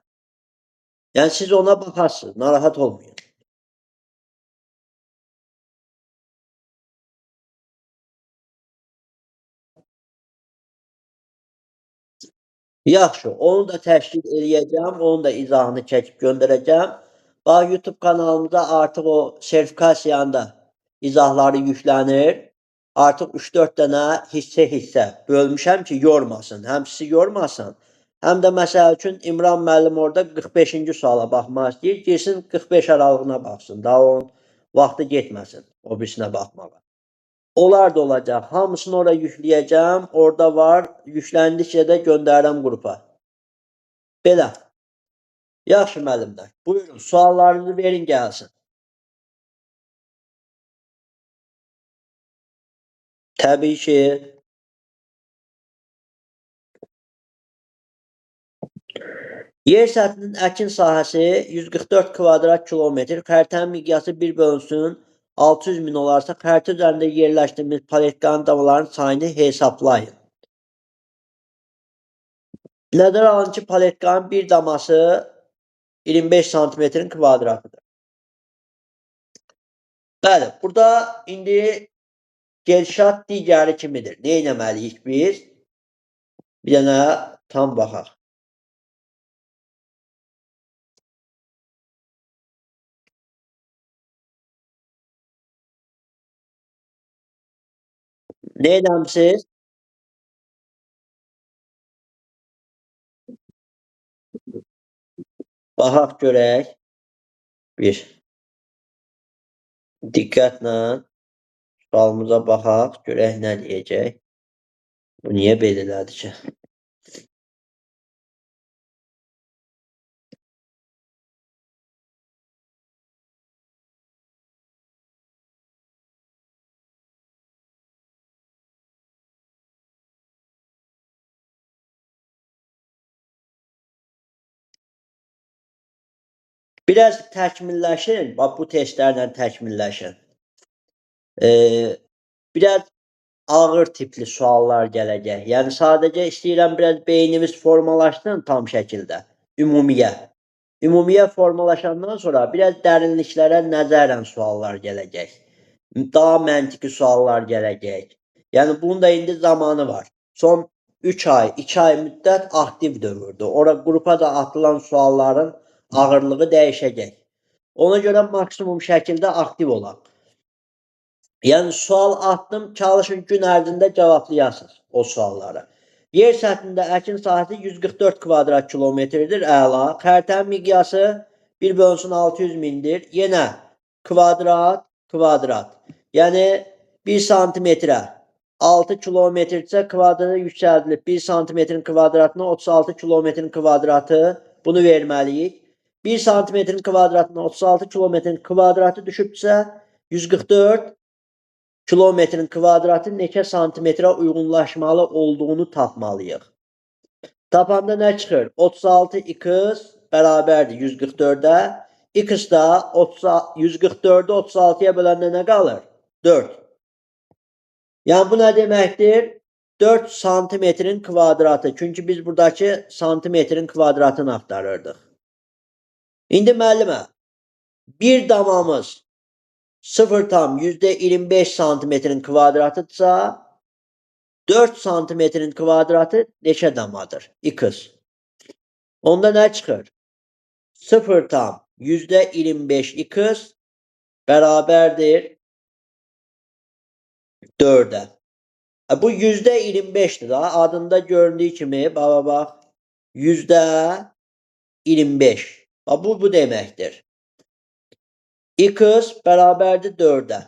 Yəni, siz ona baxarsınız, narahat olmayın. Yaxşı, onu da təşkil eləyəcəm, onun da izahını çəkib göndərəcəm. Bax, YouTube kanalımıza artıq o sertifikasiyanın da izahları yüklənir. Artıq 3-4 dənə hissə bölmüşəm ki, yormasın. Həm sizi yormasın, həm də məsəl üçün İmran müəllim orada 45-ci suala baxmaq istəyir, girsin 45 aralığına baxsın. Daha onun vaxtı getməsin o birisinə baxmağa. Onlar da olacaq. Hamısını ora yükləyəcəm. Orada var. Yükləndikcə də göndərirəm qrupa. Belə. Yaxşı müəllimlər. Buyurun, suallarınızı verin gəlsin. Təbii ki. Yer səthinin əkin sahəsi 144 kvadrat kilometr, xəritənin miqyası 1/600.000 olarsa, xəritə üzərində yerləşdirilmiş paletkanın davaların sayını hesablayın. Nəzərə alın ki, paletkanın bir daması 25 santimetrin kvadratıdır. Bəli, burada indi gedişat digəri kimidir. Nə etməliyik biz? Bir dənə tam baxaq. Nə edəmsiz? Baxaq görək. Bir. Diqqətlə sualımıza baxaq, görək nə deyəcək. Bu niyə belə elədi ki? Biraz təkmilləşin, bax bu testlərlə təkmilləşin. Biraz ağır tipli suallar gələcək. Yəni, sadəcə istəyirəm biraz beynimiz formalaşsın tam şəkildə, ümumiyə. Ümumiyə formalaşandan sonra biraz dərinliklərə nəzərən suallar gələcək. Daha məntiqi suallar gələcək. Yəni, bunun da indi zamanı var. Son 3 ay, 2 ay müddət aktiv dövrdür. Ora qrupa da atılan sualların ağırlığı dəyişəcək. Ona görə maksimum şəkildə aktiv olaq. Yəni, sual atdım, çalışın gün ərzində cavablayasınız o sualları. Yer səthində əkin sahəsi 144 kvadrat kilometrdir, əla. Xəritənin miqyası 1/600.000-dir. Yenə kvadrat, kvadrat. Yəni, 1 santimetrə 6 kilometrsə kvadratı yüksəldilib. 1 santimetrin kvadratına 36 kilometrin kvadratı. Bunu verməliyik. 1 santimetrin kvadratına 36 kilometrin kvadratı düşübsə, 144 kilometrin kvadratı neçə santimetrə uyğunlaşmalı olduğunu tapmalıyıq. Tapanda nə çıxır? 36x bərabərdir 144-ə. X da 144-ü 36-ya böləndə nə qalır? 4. Yəni, bu nə deməkdir? 4 santimetrin kvadratı. Çünki biz buradakı santimetrin kvadratını axtarırdıq. İndi müəllimə, bir damamız 0,25 santimetrin kvadratıdırsa, 4 santimetrin kvadratı neçə damadır? X. Onda nə çıxır? 0,25 x bərabərdir 4'ə. Bu %25'dir da. Adında göründüyü kimi, bax. %25. Bu deməkdir. X bərabərdir 4'ə.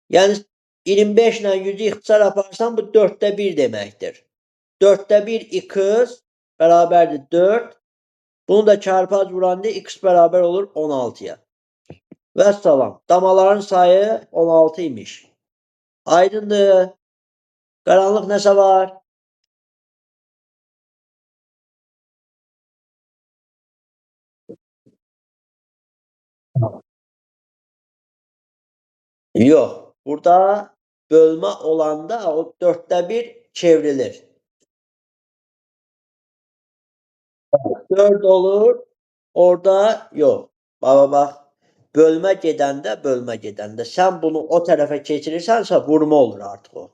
Yəni 25 ilə 100'ü ixtisar aparsan bu 4'də 1 deməkdir. 4'də 1 x bərabərdir 4. Bunu da çarpaz vuranda x bərabər olur 16'ya. Vəssalam. Damaların sayı 16 imiş. Aydındır. Qaranlıq nəsə var? Yox. Burada bölmə olanda o 4'də 1 çevrilir. 4 olur. Orada yox. Bax. Bölmə gedəndə sən bunu o tərəfə keçirirsənsə vurma olur artıq o.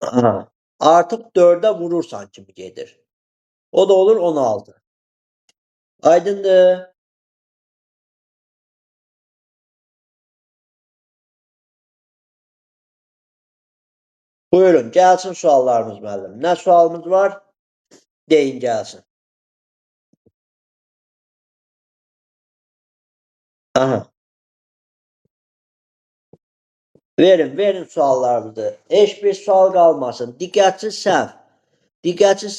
Aha. Artıq 4'ə vurursan kimi gedir. O da olur 16. Aydındır. Buyurun, gəlsin suallarımız müəllim. Nə sualımız var? Deyin gəlsin. Aha. Verin suallarınızı. Heç bir sual qalmasın. Diqqətsiz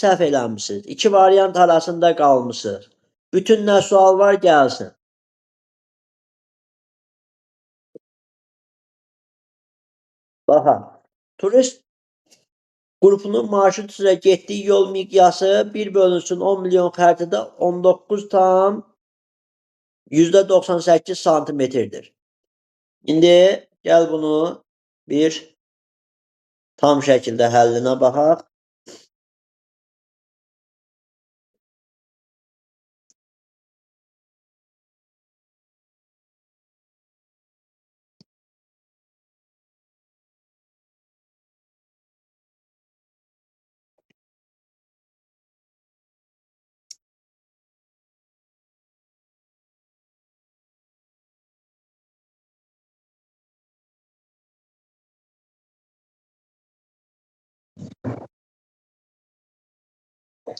səhv eləmişsiniz. İki variant arasında qalmışsınız. Bütün nə sual var gəlsin. Baxın. Turist qrupunun marşrut üzrə getdiyi yol miqyası 1 bölünsün 10 milyon xəritədə 19 tam %98 santimetrdir. İndi gəl bunu bir tam şəkildə həllinə baxaq.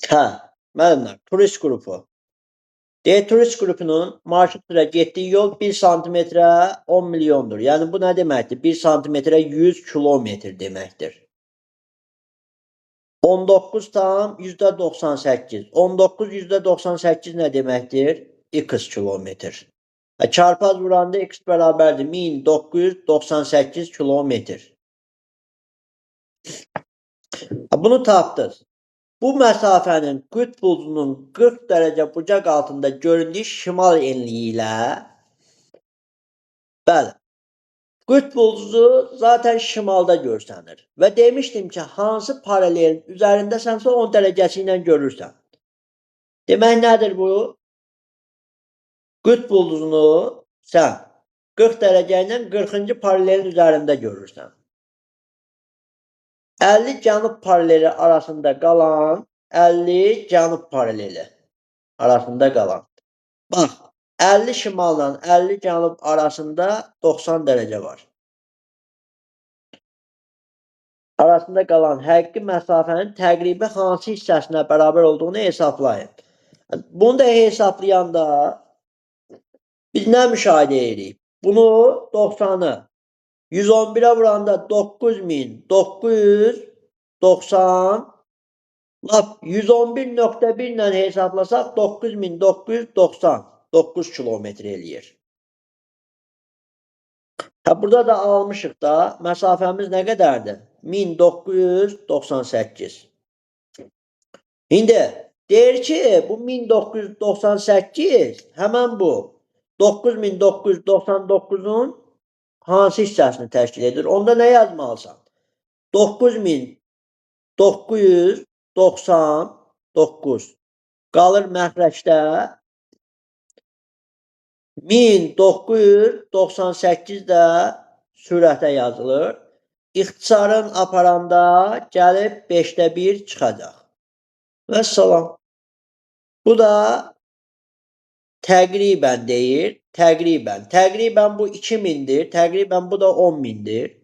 Hə, müəllimlər, turist qrupu. Turist qrupunun marşrut üzrə getdiyi yol 1 santimetrə 10 milyondur. Yəni bu nə deməkdir? 1 santimetrə 100 kilometr deməkdir. 19 tam %98. 19 %98 nə deməkdir? X kilometr. Çarpaz vuranda x bərabərdir 1998 kilometr. Bunu tapdınız. Bu məsafənin qütb uzunun 40 dərəcə bucaq altında göründüyü şimal enliyi ilə bəli, qütb uzuzu zaten şimalda görsənir. Və demişdim ki, hansı paralelin üzərindəsənsə 10 dərəcəsi ilə görürsən. Demək nədir bu? Qütb uzunu sən 40 dərəcə ilə 40-cı paralelin üzərində görürsən. 50 cənub paraleli arasında qalan 50 cənub paraleli arasında qalan. Bax, 50 şimalla 50 cənub arasında 90 dərəcə var. Arasında qalan həqiqi məsafənin təqribi hansı hissəsinə bərabər olduğunu hesablayın. Bunu da hesablayanda biz nə müşahidə edirik? Bunu 90'ı 111'e vuranda 9990 lap 111.1 ilə hesablasaq 9990 9 kilometr eləyir. Burada da almışıq da məsafəmiz nə qədərdir? 1998. İndi deyir ki bu 1998 həmən bu 9999'un hansı hissəsini təşkil edir? Onda nə yazmalısan? 9999 qalır məxrəcdə 1998 də sürətə yazılır. İxtisarın aparanda gəlib 5də 1 çıxacaq. Vəssalam. Bu da təqribən deyir. Təqribən. Təqribən bu 2000'dir. Təqribən bu da 10.000'dir.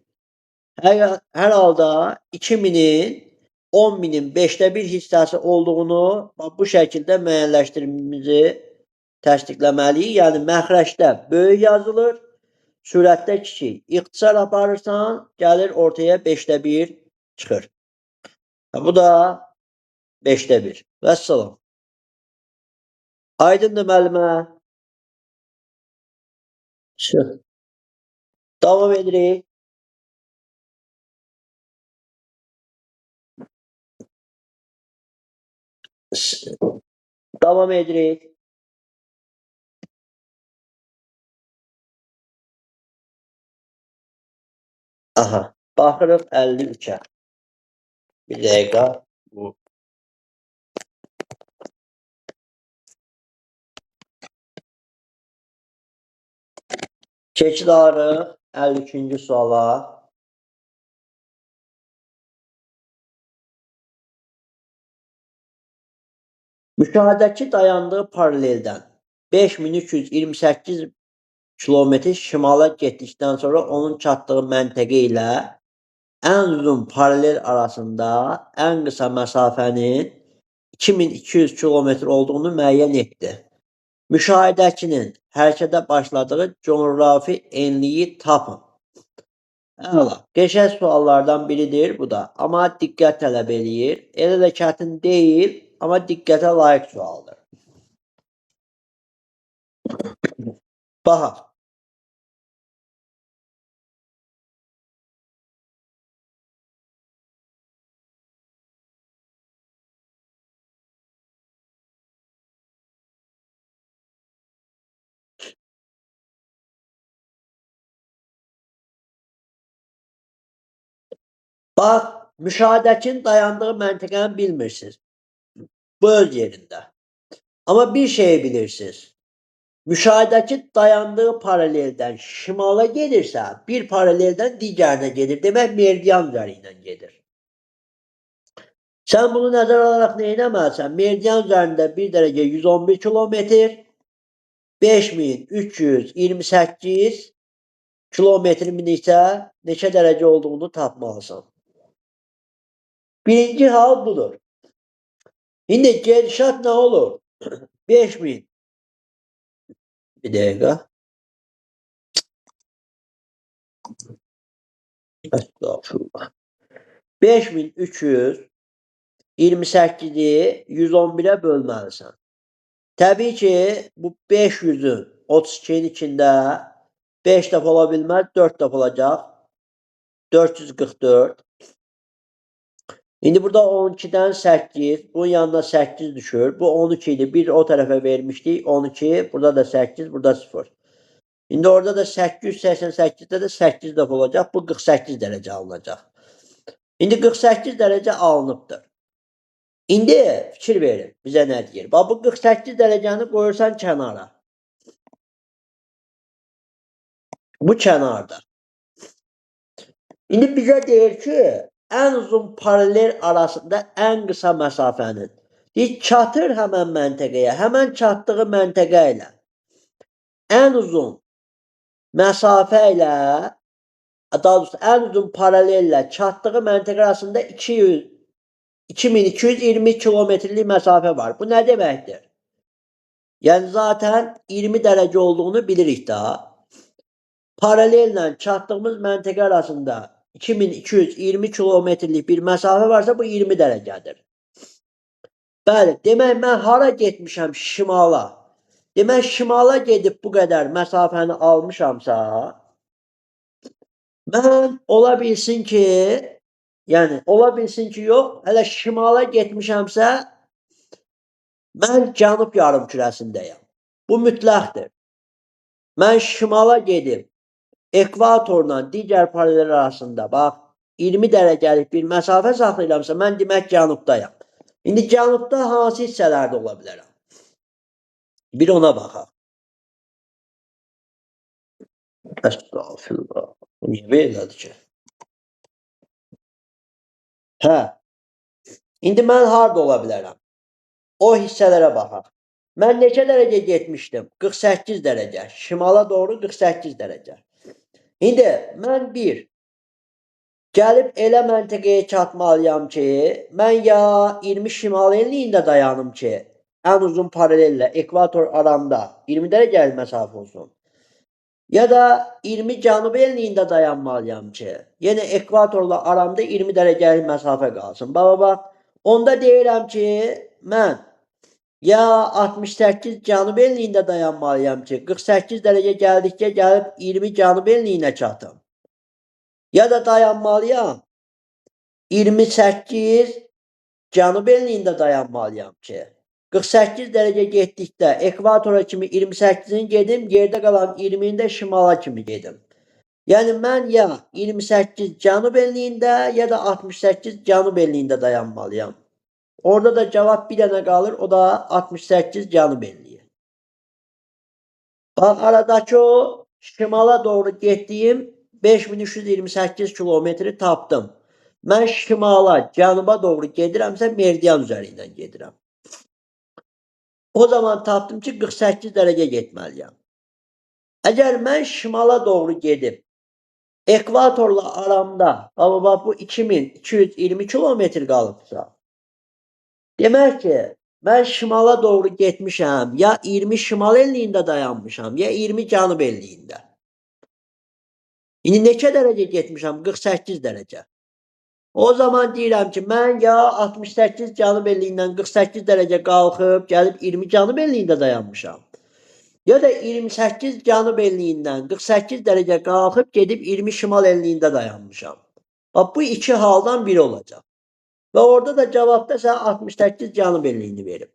Hər halda 2000'in 10.000'in 5də 1 hissəsi olduğunu bu şəkildə müəyyənləşdirmemizi təsdiqləməliyik. Yəni məxrəcdə böyük yazılır, sürətdə kiçik. İxtisar aparırsan, gəlir ortaya 5də 1 çıxır. Bu da 5də 1. Vəssalam. Aydındır müəllimə? Davam edirik. Davam edirik. Aha. Baxırıq 53'ə. Bir dəqiqə. Bu. Keçidarıq 53-cü suala. Müşahidəçi dayandığı paraleldən 5328 kilometr şimala getdikdən sonra onun çatdığı məntəqə ilə ən uzun paralel arasında ən qısa məsafənin 2200 kilometr olduğunu müəyyən etdi. Müşahidəçinin hərəkətə başladığı coğrafi enliyi tapın. Əla. Qəşəng suallardan biridir bu da. Amma diqqət tələb eləyir. Elə də çətin deyil, amma diqqətə layiq sualdır. Baxaq. Bax, müşahidəçinin dayandığı məntəqəni bilmirsiniz. Bu öz yerində. Amma bir şeyi bilirsiniz. Müşahidəçi dayandığı paraleldən şimala gedirsə, bir paraleldən digərinə gedir. Demək, meridian üzəri ilə gedir. Sən bunu nəzər alaraq nə etməlisən? Meridian üzərində 1 dərəcə 111 kilometr, 5328 kilometrin isə neçə dərəcə olduğunu tapmalısan. Birinci hal budur. İndi gedişat nə olur? 5000. Bir dəqiqə. Estağfurullah. 5328'i 111'ə bölməlisən. Təbii ki, bu 500'ün 32'nin içində 5 dəfə ola bilməz, 4 dəfə olacaq. 444. İndi burada 12'dən 8, bunun yanına 8 düşür. Bu 12 idi. Bir o tərəfə vermişdik. 12, burada da 8, burada 0. İndi orada da 888'də də 8 dəfə olacaq. Bu 48 dərəcə alınacaq. İndi 48 dərəcə alınıbdır. İndi fikir verin, bizə nə deyir? Bax, bu 48 dərəcəni qoyursan kənara. Bu kənarda. İndi bizə deyir ki, ən uzun paralel arasında ən qısa məsafənin. Deyir, çatır həmən məntəqəyə, həmən çatdığı məntəqə ilə ən uzun məsafə ilə, daha doğrusu ən uzun paralellə çatdığı məntəqə arasında 2220 kilometrlik məsafə var. Bu nə deməkdir? Yəni zaten 20 dərəcə olduğunu bilirik də. Paralellə çatdığımız məntəqə arasında 2220 kilometrlik bir məsafə varsa bu 20 dərəcədir. Bəli, demək mən hara getmişəm? Şimala. Demək şimala gedib bu qədər məsafəni almışamsa, mən ola bilsin ki, yəni ola bilsin ki yox, hələ şimala getmişəmsə, mən cənub yarımkürəsindəyəm. Bu mütləqdir. Mən şimala gedib ekvatorla digər paralel arasında bax 20 dərəcəlik bir məsafə saxlayıramsa, mən demək cənubdayam. İndi cənubda hansı hissələrdə ola bilərəm? Bir ona baxaq. Əstağfirullah. Bu niyə belədir ki? Hə. İndi mən harda ola bilərəm? O hissələrə baxaq. Mən neçə dərəcə getmişdim? 48 dərəcə. Şimala doğru 48 dərəcə. İndi mən gəlib elə məntəqəyə çatmalıyam ki, mən ya 20 şimal enliyində dayanım ki, ən uzun paralellə ekvator aramda 20 dərəcəlik məsafə olsun. Ya da 20 cənub enliyində dayanmalıyam ki, yenə ekvatorla aramda 20 dərəcəlik məsafə qalsın. Bax, onda deyirəm ki, mən ya 68 cənub enliyində dayanmalıyam ki, 48 dərəcə gəldikcə gəlib 20 cənub enliyinə çatım. Ya da dayanmalıyam 28 cənub enliyində dayanmalıyam ki, 48 dərəcə getdikdə ekvatora kimi 28-ini gedim, yerdə qalan 20-ni də şimala kimi gedim. Yəni mən ya 28 cənub enliyində, ya da 68 cənub enliyində dayanmalıyam. Orada da cavab bir dənə qalır, o da 68 cənub enliyi. Bax, aradakı o şimala doğru getdiyim 5328 kilometri tapdım. Mən şimala, cənuba doğru gedirəmsə, meridian üzərindən gedirəm. O zaman tapdım ki, 48 dərəcə getməliyəm. Əgər mən şimala doğru gedib, ekvatorla aramda, bax, bu 2220 kilometr qalıbsa, demək ki, mən şimala doğru getmişəm, ya 20 şimal enliyində dayanmışam, ya 20 cənub enliyində. İndi neçə dərəcə getmişəm? 48 dərəcə. O zaman deyirəm ki, mən ya 68 cənub enliyindən 48 dərəcə qalxıb, gəlib 20 cənub enliyində dayanmışam. Ya da 28 cənub enliyindən 48 dərəcə qalxıb, gedib 20 şimal enliyində dayanmışam. Bax, bu iki haldan biri olacaq. Və orada da cavabda sən 68 cənub enliyini verib.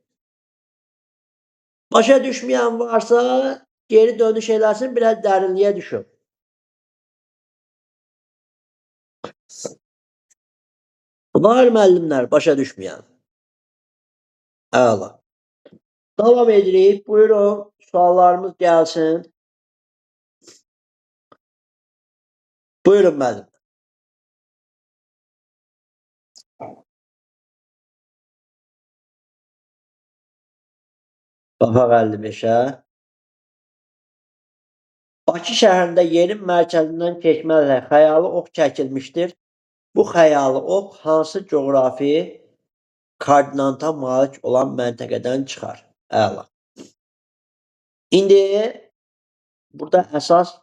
Başa düşməyən varsa, geri dönüş eləsin, biraz dərinliyə düşün. Var müəllimlər, başa düşməyən. Əla. Davam edirik. Buyurun, suallarımız gəlsin. Buyurun müəllim. Baxaq 55-ə. Bakı şəhərində yerin mərkəzindən keçmələ xəyalı ox çəkilmişdir. Bu xəyalı ox hansı coğrafi koordinata malik olan məntəqədən çıxar? Əla. İndi burada əsas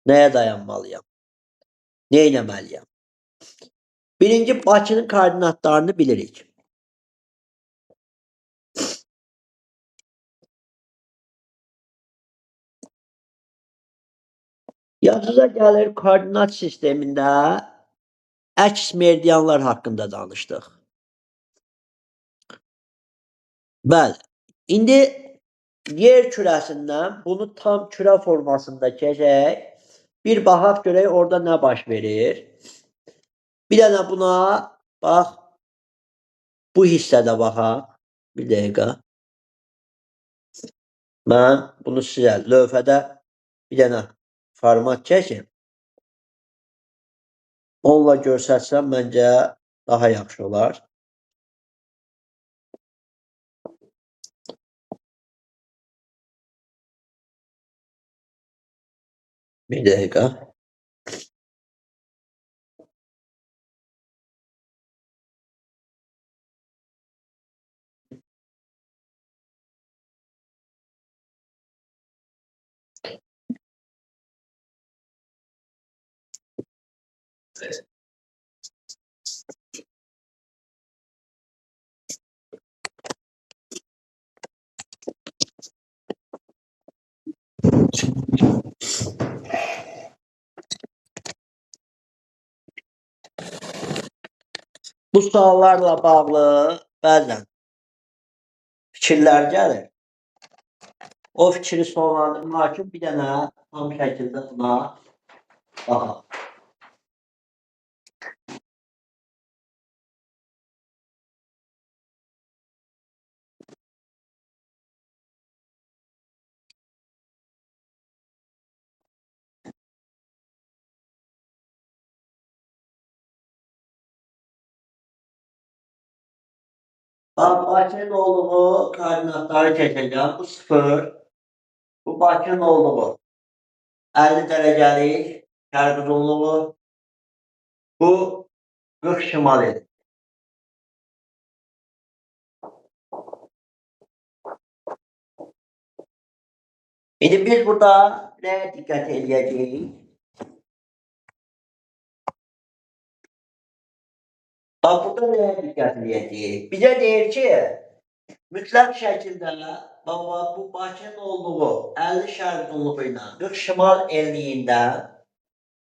nəyə dayanmalıyam? Nə etməliyəm? Birinci, Bakının koordinatlarını bilirik. Yazıza gəlir koordinat sistemində əks meridianlar haqqında danışdıq. Bəli. İndi yer kürəsindən bunu tam kürə formasında keçək. Bir baxaq görək orada nə baş verir. Bir dənə buna bax, bu hissədə baxaq. Bir dəqiqə. Mən bunu sizə lövhədə bir dənə format çəkim. Onunla görsətsəm məncə daha yaxşı olar. Bir dəqiqə. Bu suallarla bağlı bəzən fikirlər gəlir. O fikri sonlandırmaq üçün bir dənə tam şəkildə buna baxaq. Bakının olduğu koordinatları keçəcəm. Bu 0, bu Bakının olduğu 50 dərəcəlik şərq uzunluğu, bu 40 şimali. İndi biz burada nəyə diqqət edəcəyik? Bax, burada nəyə diqqət edəcəyik? Bizə deyir ki, mütləq şəkildə bu Bakının olduğu 50 şərq uzunluğu ilə 40 şimal enliyində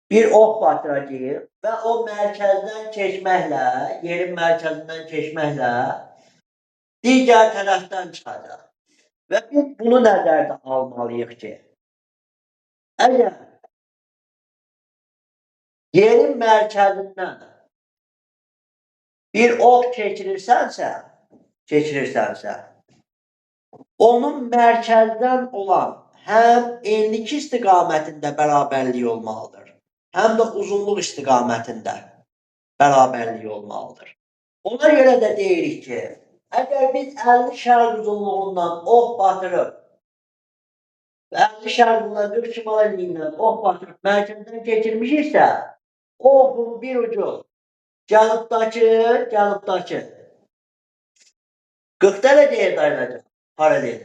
bir ox batıracağıq və o mərkəzdən keçməklə, yerin mərkəzindən keçməklə digər tərəfdən çıxacaq. Və biz bunu nəzərdə almalıyıq ki, əgər yerin mərkəzindən bir ox keçirirsənsə, onun mərkəzdən olan həm enlik istiqamətində bərabərlik olmalıdır, həm də uzunluq istiqamətində bərabərlik olmalıdır. Ona görə də deyirik ki, əgər biz 50 şərq uzunluğundan ox batırıb və 50 şərq uzunluğundan 40 şimal enliyindən ox batırıb mərkəzdən keçirmişiksə, oxun bir ucu cənubdakı 40 dərəcəyə dayanacaq, paralel.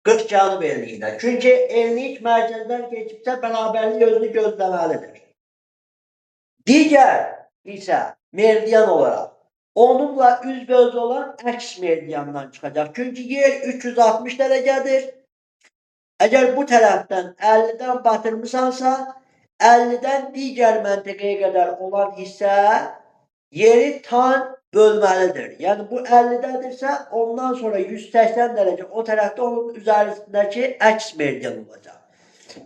40 cənub enliyində. Çünki enlik mərkəzdən keçibsə bərabərlik özünü gözləməlidir. Digər isə meridian olaraq onunla üzbəüz olan əks meridiandan çıxacaq. Çünki yer 360 dərəcədir. Əgər bu tərəfdən 50-dən batırmısansa, 50-dən digər məntəqəyə qədər olan hissə yeri tam bölməlidir. Yəni bu 50-dədirsə, ondan sonra 180 dərəcə o tərəfdə onun üzərindəki əks meridian olacaq.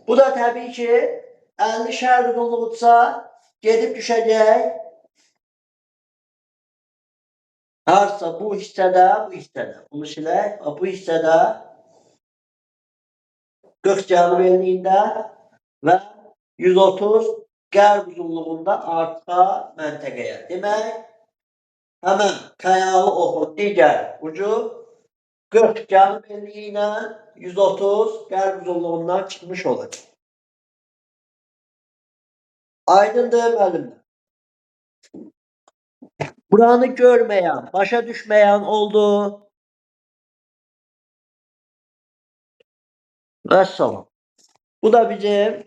Bu da təbii ki, 50 şərq uzunluğudursa, gedib düşəcək. Harsa bu hissədə, bunu silək, bu hissədə 40 cənub enliyində və 130 qərb uzunluğunda arxa məntəqəyə. Demək, həmən kayalı oxun digər ucu 40 cənub enliyi ilə 130 qərb uzunluğundan çıxmış olacaq. Aydındır müəllimlər. Buranı görməyən, başa düşməyən oldu. Vəssalam. Bu da bizim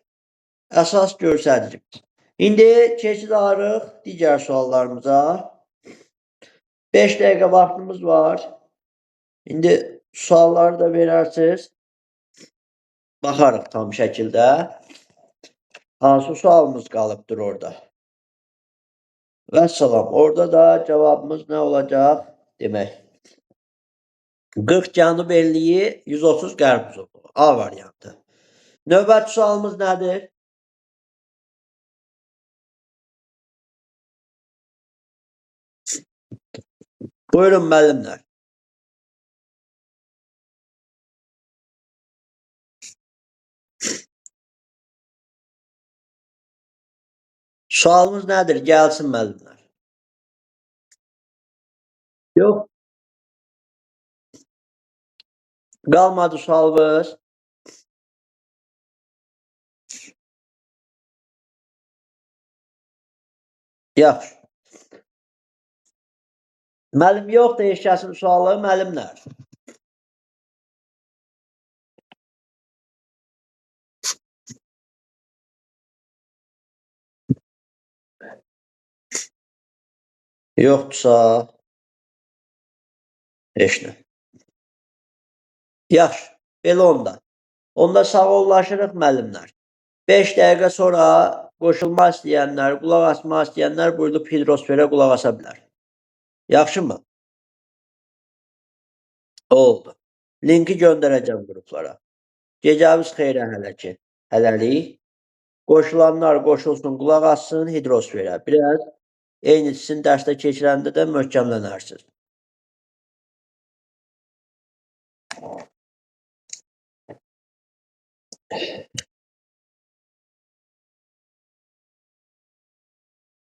əsas göstəricimiz. İndi keçirik digər suallarımıza. 5 dəqiqə vaxtımız var. İndi sualları da verərsiniz. Baxarıq tam şəkildə. Hansı sualımız qalıbdır orada? Vəssalam. Orada da cavabımız nə olacaq? Demək. 40 cənub enliyi, 130 qərb uzunluğu. A variantı. Növbəti sualımız nədir? Buyurun müəllimlər. Sualımız nədir? Gəlsin müəllimlər. Yox. Qalmadı sualımız. Yaxşı. Müəllim yoxdur, heç kəsin sualı, müəllimlər. Yoxdursa, heç nə. Yaxşı, belə onda. Onda sağollaşırıq müəllimlər. 5 dəqiqə sonra qoşulma istəyənlər, qulaq asma istəyənlər buyurub hidrosferə qulaq asa bilər. Yaxşı mı? Oldu. Linki göndərəcəm qruplara. Gecəniz xeyrə hələ ki. Hələlik. Qoşulanlar qoşulsun, qulaq assın hidrosferə. Biraz eyni sizin dərsdə keçirəndə də möhkəmlənərsiniz.